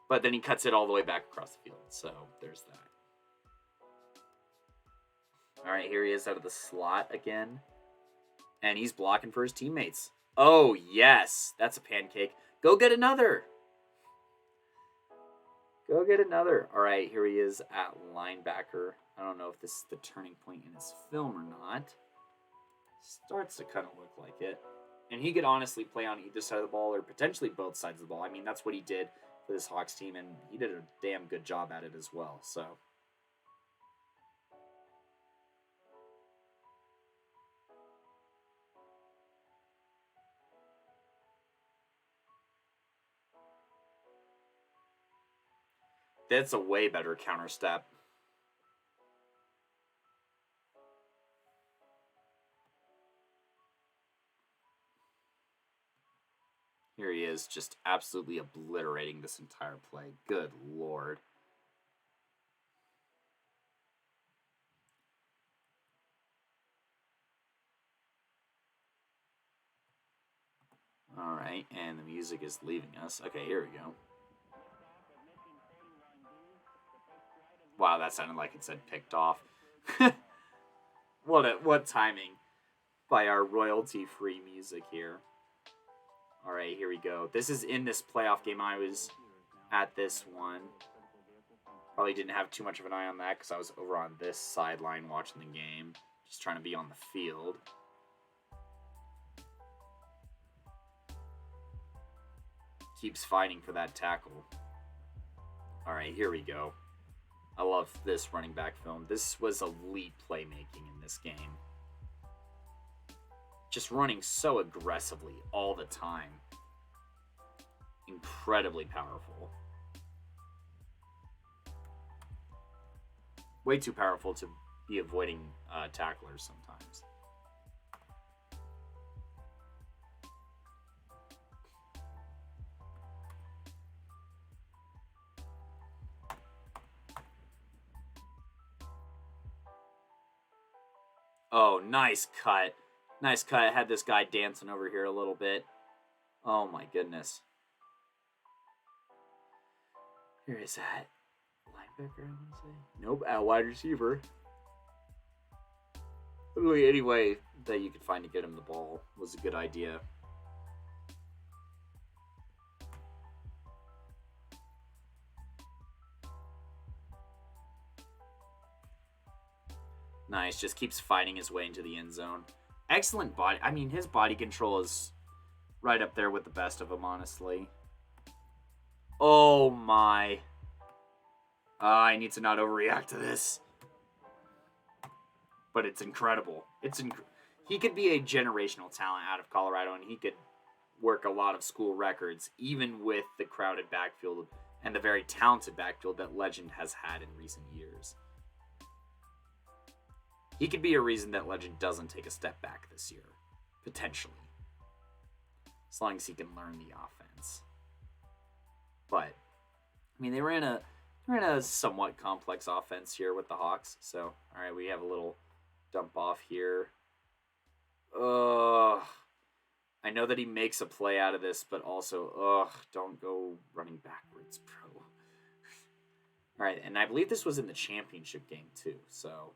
S1: But then he cuts it all the way back across the field. So there's that. All right, here he is out of the slot again. And he's blocking for his teammates. Oh, yes. That's a pancake. Go get another. Go get another. All right, here he is at linebacker. I don't know if this is the turning point in his film or not. Starts to kind of look like it. And he could honestly play on either side of the ball or potentially both sides of the ball. I mean, that's what he did for this Hawks team, and he did a damn good job at it as well. So that's a way better counter step. Here he is, just absolutely obliterating this entire play. Good Lord. All right, and the music is leaving us. Okay, here we go. Wow, that sounded like it said picked off. What timing by our royalty-free music here. All right, here we go. This is in this playoff game. I was at this one. Probably didn't have too much of an eye on that because I was over on this sideline watching the game. Just trying to be on the field. Keeps fighting for that tackle. All right, here we go. I love this running back film. This was elite playmaking in this game. Just running so aggressively all the time. Incredibly powerful. Way too powerful to be avoiding tacklers sometimes. Oh, nice cut. Nice cut. Had this guy dancing over here a little bit. Oh my goodness. Here is that linebacker, I want to say. Nope, at wide receiver. Literally any way that you could find to get him the ball was a good idea. Nice, just keeps fighting his way into the end zone. Excellent body. I mean, his body control is right up there with the best of them, honestly. Oh my. I need to not overreact to this. But it's incredible. He could be a generational talent out of Colorado, and he could work a lot of school records, even with the crowded backfield and the very talented backfield that Legend has had in recent years. He could be a reason that Legend doesn't take a step back this year, potentially. As long as he can learn the offense. But, I mean, they ran a somewhat complex offense here with the Hawks. So, all right, we have a little dump off here. I know that he makes a play out of this, but also, don't go running backwards, bro. All right, and I believe this was in the championship game, too. So,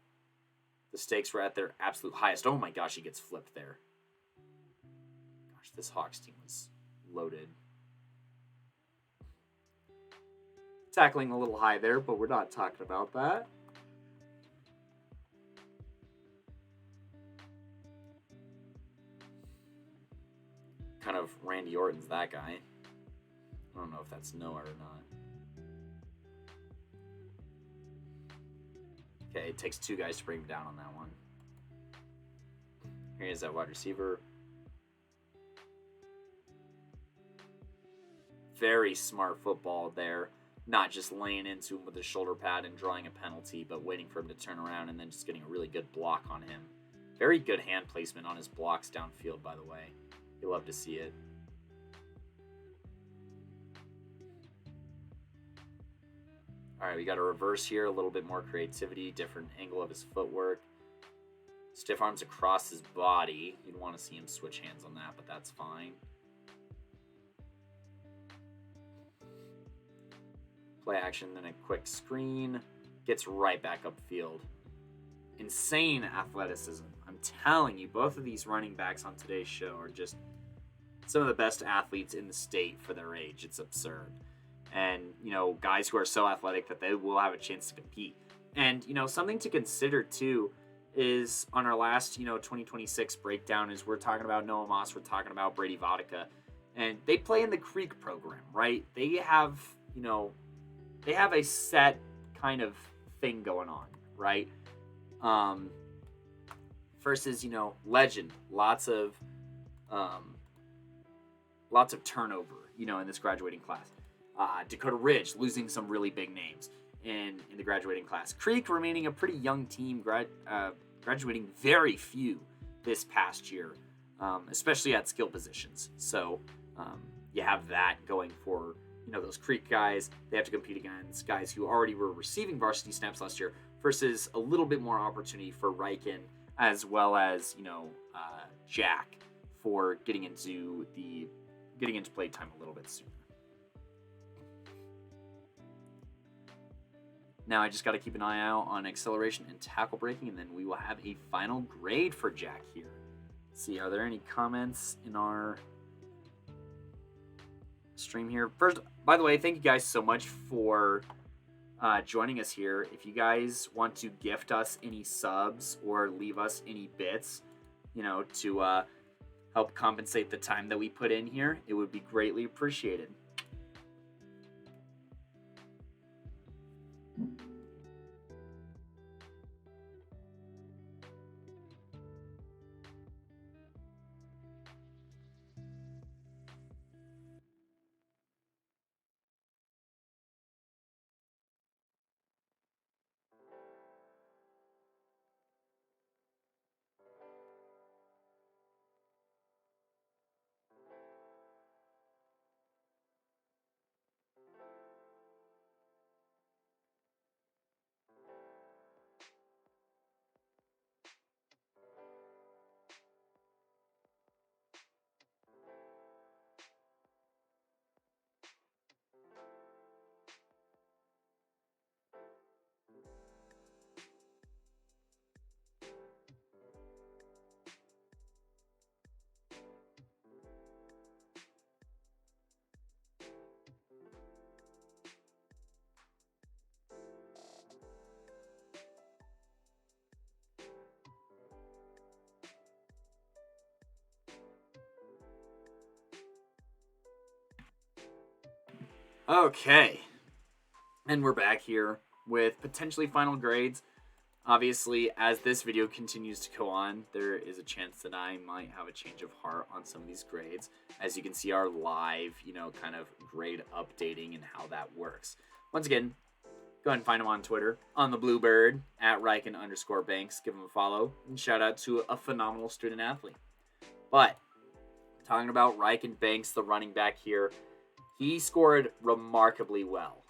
S1: the stakes were at their absolute highest. Oh my gosh, he gets flipped there. Gosh, this Hawks team was loaded. Tackling a little high there, but we're not talking about that. Kind of Randy Orton's that guy. I don't know if that's Noah or not. Okay, it takes two guys to bring him down on that one. Here is that wide receiver. Very smart football there. Not just laying into him with his shoulder pad and drawing a penalty, but waiting for him to turn around and then just getting a really good block on him. Very good hand placement on his blocks downfield, by the way. You love to see it. All right, we got a reverse here, a little bit more creativity, different angle of his footwork. Stiff arms across his body. You'd want to see him switch hands on that, but that's fine. Play action, then a quick screen. Gets right back upfield. Insane athleticism. I'm telling you, both of these running backs on today's show are just some of the best athletes in the state for their age. It's absurd. And, guys who are so athletic that they will have a chance to compete. And, something to consider, too, is on our last, 2026 breakdown is we're talking about Noah Moss, we're talking about Brady Vodka. And they play in the Creek program, right? They have, they have a set kind of thing going on, right? Versus, Legend, lots of turnover, in this graduating class. Dakota Ridge losing some really big names in the graduating class. Creek remaining a pretty young team, graduating very few this past year, especially at skill positions. So you have that going for those Creek guys. They have to compete against guys who already were receiving varsity snaps last year, versus a little bit more opportunity for Ryken as well as Jack for getting into play time a little bit sooner. Now I just got to keep an eye out on acceleration and tackle breaking, and then we will have a final grade for Jack here. Let's see, are there any comments in our stream here? First, by the way, thank you guys so much for joining us here. If you guys want to gift us any subs or leave us any bits, to help compensate the time that we put in here, it would be greatly appreciated. Okay. And we're back here with potentially final grades. Obviously, as this video continues to go on, there is a chance that I might have a change of heart on some of these grades. As you can see, our live, kind of grade updating and how that works. Once again, go ahead and find him on Twitter, on the Bluebird, at Ryken_Banks. Give him a follow, and shout out to a phenomenal student athlete. But, talking about Ryken Banks, the running back here, he scored remarkably well.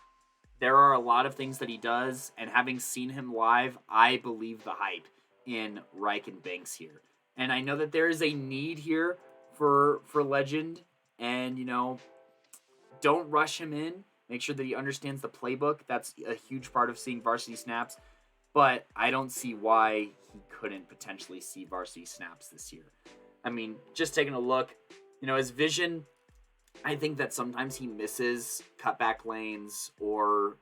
S1: There are a lot of things that he does, and having seen him live, I believe the hype in Ryken Banks here. And I know that there is a need here for legend, and, don't rush him in. Make sure that he understands the playbook. That's a huge part of seeing varsity snaps. But I don't see why he couldn't potentially see varsity snaps this year. I mean, just taking a look, his vision, I think that sometimes he misses cutback lanes or,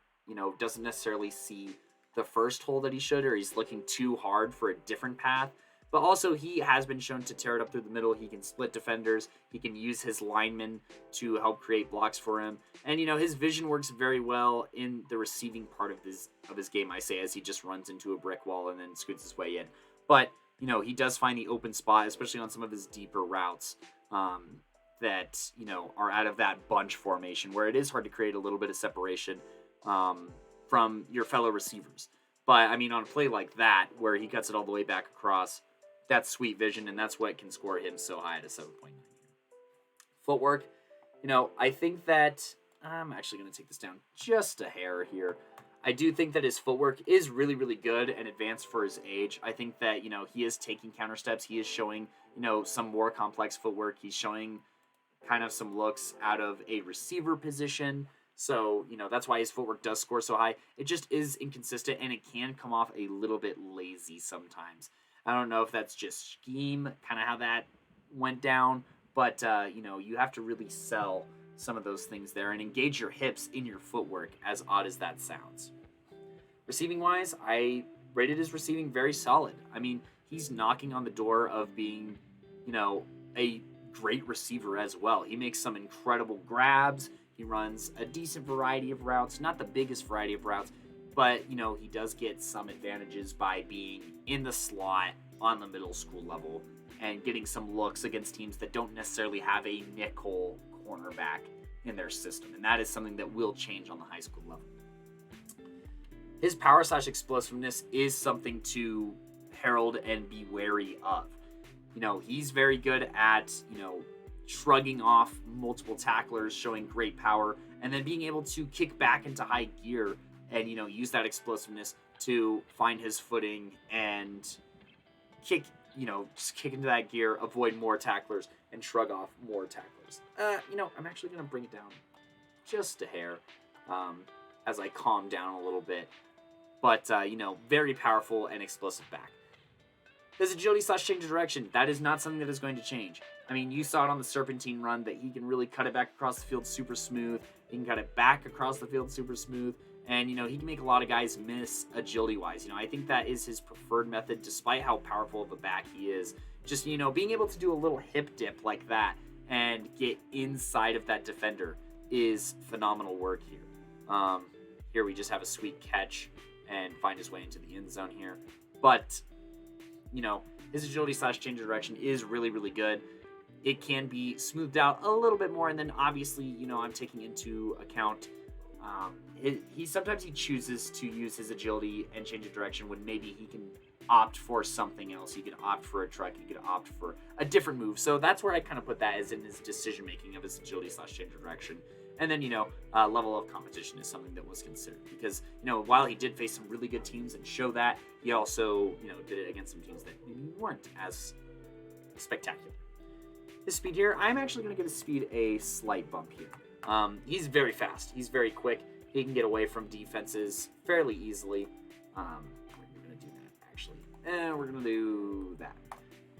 S1: doesn't necessarily see the first hole that he should, or he's looking too hard for a different path. But also, he has been shown to tear it up through the middle. He can split defenders. He can use his linemen to help create blocks for him. And, his vision works very well in the receiving part of his game, I say, as he just runs into a brick wall and then scoots his way in. But, he does find the open spot, especially on some of his deeper routes that, are out of that bunch formation where it is hard to create a little bit of separation from your fellow receivers. But, on a play like that, where he cuts it all the way back across, that's sweet vision, and that's what can score him so high at a 7.9 here. Footwork, I think that I'm actually going to take this down just a hair here. I do think that his footwork is really, really good and advanced for his age. I think that, he is taking counter steps. He is showing, some more complex footwork. He's showing kind of some looks out of a receiver position. So, that's why his footwork does score so high. It just is inconsistent, and it can come off a little bit lazy sometimes. I don't know if that's just scheme, kind of how that went down, but, you have to really sell some of those things there and engage your hips in your footwork, as odd as that sounds. Receiving-wise, I rated his receiving very solid. He's knocking on the door of being, a great receiver as well. He makes some incredible grabs. He runs a decent variety of routes, not the biggest variety of routes, but, he does get some advantages by being in the slot on the middle school level and getting some looks against teams that don't necessarily have a nickel cornerback in their system. And that is something that will change on the high school level. His power/explosiveness is something to herald and be wary of. He's very good at, shrugging off multiple tacklers, showing great power, and then being able to kick back into high gear and, use that explosiveness to find his footing and kick into that gear, avoid more tacklers, and shrug off more tacklers. I'm actually going to bring it down just a hair as I calm down a little bit. But, very powerful and explosive back. His agility/change of direction, that is not something that is going to change. You saw it on the serpentine run that he can really cut it back across the field super smooth. He can cut it back across the field super smooth. And, he can make a lot of guys miss agility-wise. I think that is his preferred method, despite how powerful of a back he is. Just, being able to do a little hip dip like that and get inside of that defender is phenomenal work here. Here we just have a sweet catch and find his way into the end zone here. But, his agility/change of direction is really, really good. It can be smoothed out a little bit more, and then obviously, I'm taking into account sometimes he chooses to use his agility and change of direction when maybe he can opt for something else. He can opt for a truck. He can opt for a different move. So that's where I kind of put that as in his decision making of his agility/change of direction. And then, level of competition is something that was considered because, while he did face some really good teams and show that, he also, did it against some teams that maybe weren't as spectacular. His speed here, I'm actually going to give his speed a slight bump here. He's very fast. He's very quick. He can get away from defenses fairly easily. We're going to do that, actually. We're going to do that.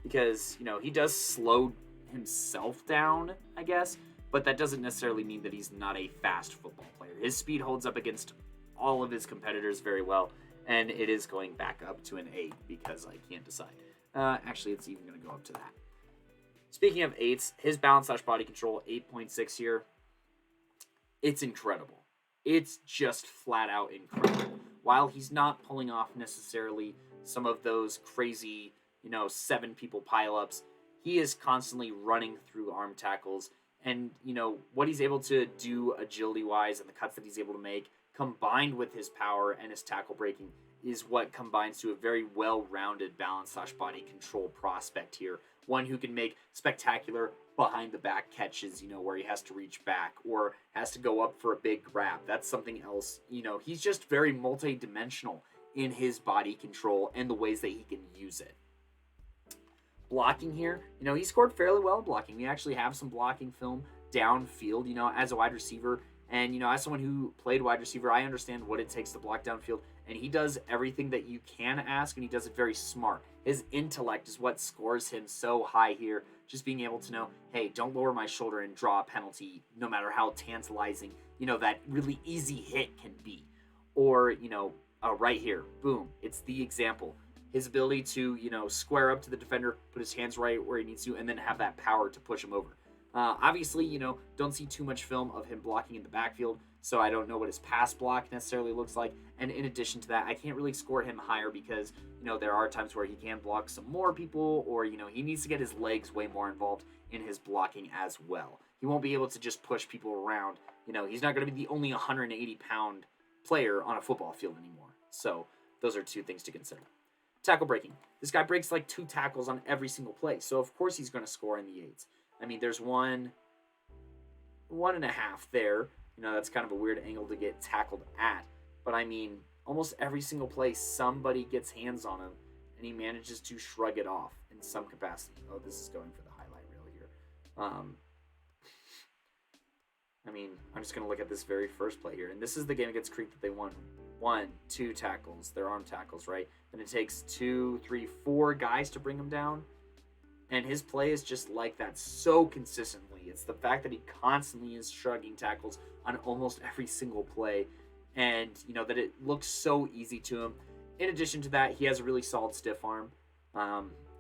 S1: Because, he does slow himself down, I guess. But that doesn't necessarily mean that he's not a fast football player. His speed holds up against all of his competitors very well. And it is going back up to an 8 because I can't decide. Actually, it's even going to go up to that. Speaking of 8s, his balance/body control, 8.6 here. it's incredible. It's just flat out incredible. While he's not pulling off necessarily some of those crazy, 7 people pileups, he is constantly running through arm tackles. And, what he's able to do agility wise and the cuts that he's able to make, combined with his power and his tackle breaking, is what combines to a very well-rounded balance/body control prospect here. One who can make spectacular behind-the-back catches, where he has to reach back or has to go up for a big grab. That's something else. He's just very multi-dimensional in his body control and the ways that he can use it. Blocking here, he scored fairly well in blocking. We actually have some blocking film downfield, as a wide receiver. And, as someone who played wide receiver, I understand what it takes to block downfield. And he does everything that you can ask, and he does it very smart. His intellect is what scores him so high here. Just being able to know, hey, don't lower my shoulder and draw a penalty, no matter how tantalizing, that really easy hit can be. Or, right here, boom, it's the example. His ability to, square up to the defender, put his hands right where he needs to, and then have that power to push him over. Obviously, don't see too much film of him blocking in the backfield, so I don't know what his pass block necessarily looks like. And in addition to that, I can't really score him higher because, there are times where he can block some more people, or, he needs to get his legs way more involved in his blocking as well. He won't be able to just push people around. He's not going to be the only 180-pound player on a football field anymore. So those are two things to consider. Tackle breaking. This guy breaks like 2 tackles on every single play, so of course he's going to score in the 8s. I mean, there's 1.5 there. That's kind of a weird angle to get tackled at. But I mean, almost every single play, somebody gets hands on him, and he manages to shrug it off in some capacity. Oh, this is going for the highlight reel here. I'm just going to look at this very first play here. And this is the game against Creek that they won. 1, 2 tackles. They're arm tackles, right? Then it takes 2, 3, 4 guys to bring him down. And his play is just like that so consistently. It's the fact that he constantly is shrugging tackles on almost every single play. And, that it looks so easy to him. In addition to that, he has a really solid stiff arm.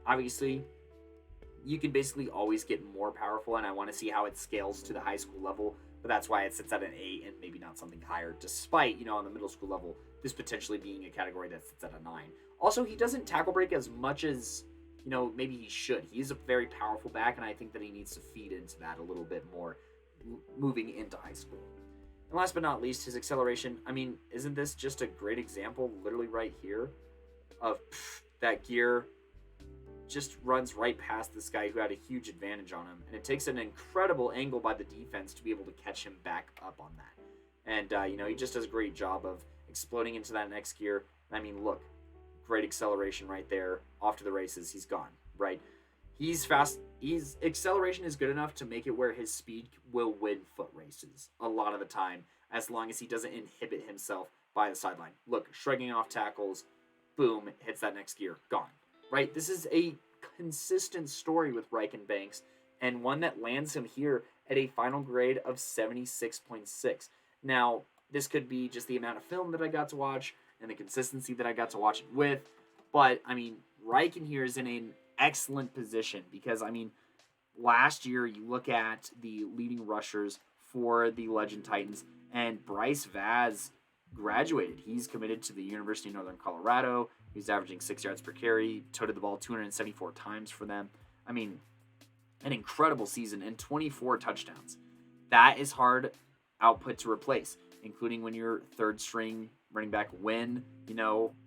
S1: Obviously, you can basically always get more powerful, and I want to see how it scales to the high school level. But that's why it sits at an 8 and maybe not something higher, despite, on the middle school level, this potentially being a category that sits at a 9. Also, he doesn't tackle break as much as maybe he should. He's a very powerful back, and I think that he needs to feed into that a little bit more moving into high school. And last but not least, his acceleration. I mean, isn't this just a great example, literally right here, of that gear just runs right past this guy who had a huge advantage on him, and it takes an incredible angle by the defense to be able to catch him back up on that. And, he just does a great job of exploding into that next gear. I mean, look. Great acceleration right there. Off to the races. He's gone, right? He's fast. His acceleration is good enough to make it where his speed will win foot races a lot of the time, as long as he doesn't inhibit himself by the sideline. Look, shrugging off tackles, boom, hits that next gear, gone, right? This is a consistent story with Ryken Banks, and one that lands him here at a final grade of 76.6. Now, this could be just the amount of film that I got to watch and the consistency that I got to watch it with. But, Ryken here is in an excellent position because, last year you look at the leading rushers for the Legend Titans, and Bryce Vaz graduated. He's committed to the University of Northern Colorado. He's averaging 6 yards per carry, toted the ball 274 times for them. An incredible season and 24 touchdowns. That is hard output to replace, including when your third string running back Wynn,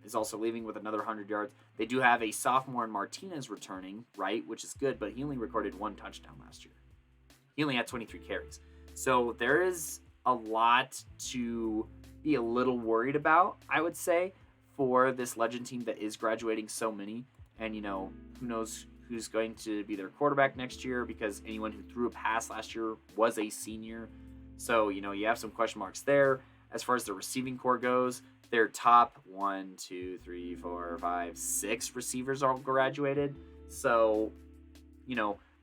S1: is also leaving with another 100 yards. They do have a sophomore in Martinez returning, right, which is good, but he only recorded 1 touchdown last year. He only had 23 carries. So there is a lot to be a little worried about, I would say, for this Legend team that is graduating so many. And, who knows who's going to be their quarterback next year, because anyone who threw a pass last year was a senior. So, you have some question marks there. As far as the receiving core goes, their top 6 receivers all graduated. So,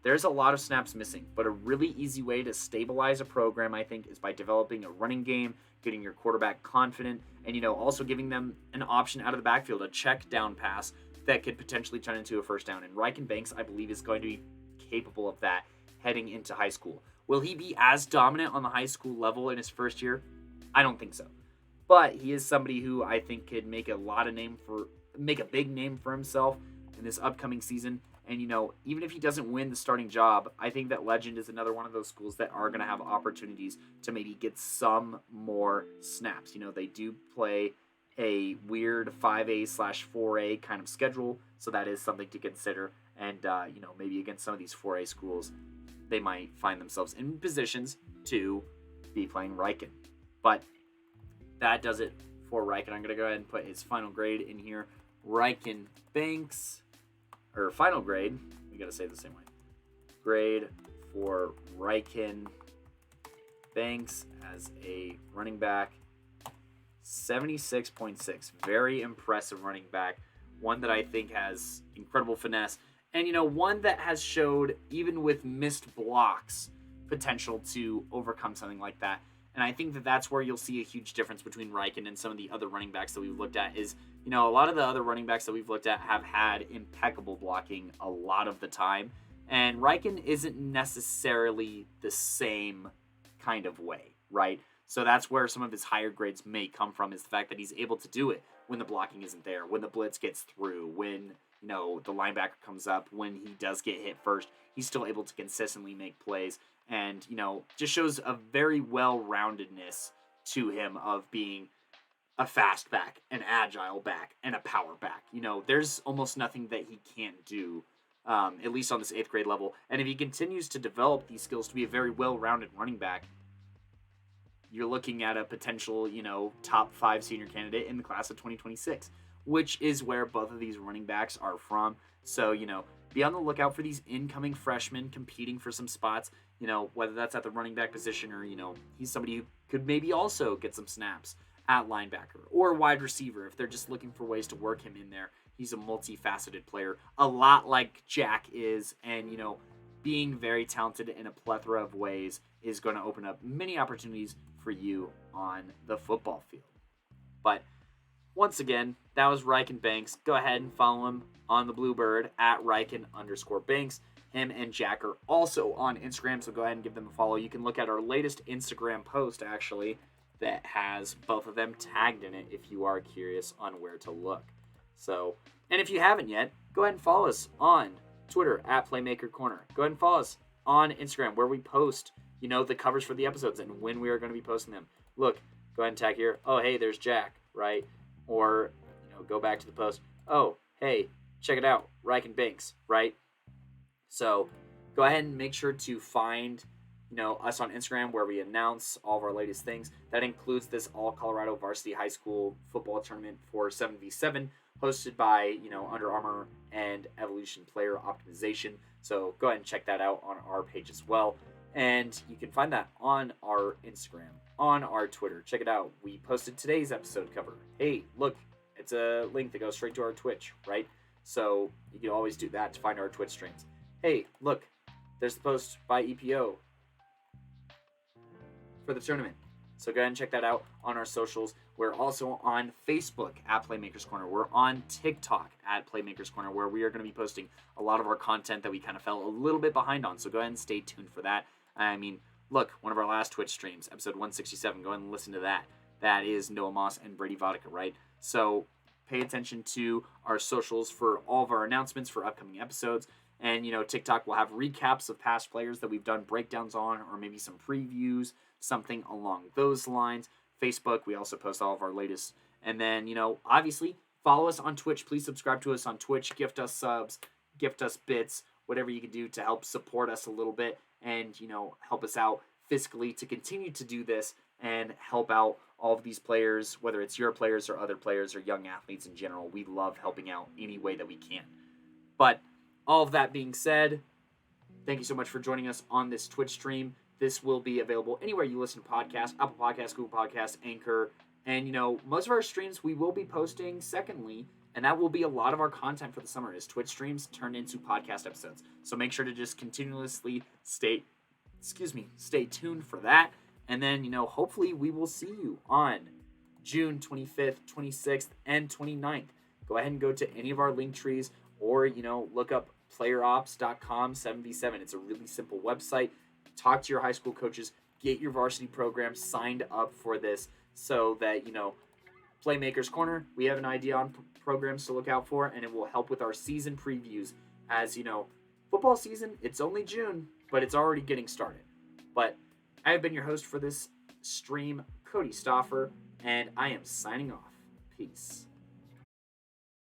S1: there's a lot of snaps missing. But a really easy way to stabilize a program, I think, is by developing a running game, getting your quarterback confident, and, also giving them an option out of the backfield, a check down pass that could potentially turn into a first down. And Ryken Banks, I believe, is going to be capable of that heading into high school. Will he be as dominant on the high school level in his first year? I don't think so. But he is somebody who I think could make a big name for himself in this upcoming season. And, even if he doesn't win the starting job, I think that Legend is another one of those schools that are going to have opportunities to maybe get some more snaps. They do play a weird 5A/4A kind of schedule, so that is something to consider. And, maybe against some of these 4A schools, they might find themselves in positions to be playing Ryken. But that does it for Ryken. I'm going to go ahead and put his final grade in here. Ryken Banks, or final grade, we got to say it the same way. Grade for Ryken Banks as a running back, 76.6. Very impressive running back. One that I think has incredible finesse. And, one that has showed, even with missed blocks, potential to overcome something like that. And I think that that's where you'll see a huge difference between Ryken and some of the other running backs that we've looked at is, a lot of the other running backs that we've looked at have had impeccable blocking a lot of the time. And Ryken isn't necessarily the same kind of way, right? So that's where some of his higher grades may come from, is the fact that he's able to do it when the blocking isn't there, when the blitz gets through, when, the linebacker comes up, when he does get hit first, he's still able to consistently make plays. And, just shows a very well-roundedness to him of being a fast back, an agile back, and a power back. There's almost nothing that he can't do, at least on this 8th grade level. And if he continues to develop these skills to be a very well-rounded running back, you're looking at a potential, top 5 senior candidate in the class of 2026, which is where both of these running backs are from. So, be on the lookout for these incoming freshmen competing for some spots, whether that's at the running back position or, he's somebody who could maybe also get some snaps at linebacker or wide receiver if they're just looking for ways to work him in there. He's a multifaceted player, a lot like Jack is, and, being very talented in a plethora of ways is going to open up many opportunities for you on the football field. But once again, that was Ryken Banks. Go ahead and follow him on the Bluebird at Ryken_Banks. Him and Jack are also on Instagram, so go ahead and give them a follow. You can look at our latest Instagram post, actually, that has both of them tagged in it if you are curious on where to look. So, and if you haven't yet, go ahead and follow us on Twitter at Playmaker Corner. Go ahead and follow us on Instagram where we post, the covers for the episodes and when we are going to be posting them. Look, go ahead and tag here. Oh, hey, there's Jack, right? Or, go back to the post. Oh, hey, check it out, Ryken Banks, right? So go ahead and make sure to find, us on Instagram where we announce all of our latest things. That includes this All Colorado Varsity High School football tournament for 7v7 hosted by, Under Armour and Evolution Player Optimization. So go ahead and check that out on our page as well. And you can find that on our Instagram, on our Twitter. Check it out. We posted today's episode cover. Hey, look, it's a link that goes straight to our Twitch, right? So you can always do that to find our Twitch streams. Hey, look, there's the post by EPO for the tournament. So go ahead and check that out on our socials. We're also on Facebook at Playmakers Corner. We're on TikTok at Playmakers Corner, where we are going to be posting a lot of our content that we kind of fell a little bit behind on. So go ahead and stay tuned for that. I mean, look, one of our last Twitch streams, episode 167, go ahead and listen to that. That is Noah Moss and Brady Vodka, right? So pay attention to our socials for all of our announcements for upcoming episodes. And, TikTok will have recaps of past players that we've done breakdowns on, or maybe some previews, something along those lines. Facebook, we also post all of our latest. And then, obviously, follow us on Twitch. Please subscribe to us on Twitch. Gift us subs, gift us bits, whatever you can do to help support us a little bit and, help us out fiscally to continue to do this and help out all of these players, whether it's your players or other players or young athletes in general. We love helping out any way that we can. But all of that being said, thank you so much for joining us on this Twitch stream. This will be available anywhere you listen to podcasts, Apple Podcasts, Google Podcasts, Anchor. And, most of our streams we will be posting secondly, and that will be a lot of our content for the summer is Twitch streams turned into podcast episodes. So make sure to just continuously stay tuned for that. And then, hopefully we will see you on June 25th, 26th, and 29th. Go ahead and go to any of our link trees or, look up playerops.com/7v7. It's a really simple website. Talk to your high school coaches, get your varsity program signed up for this so that, Playmakers Corner, we have an idea on programs to look out for, and it will help with our season previews. As football season, it's only June, but it's already getting started. But I have been your host for this stream, Kodey Stauffer, and I am signing off. Peace.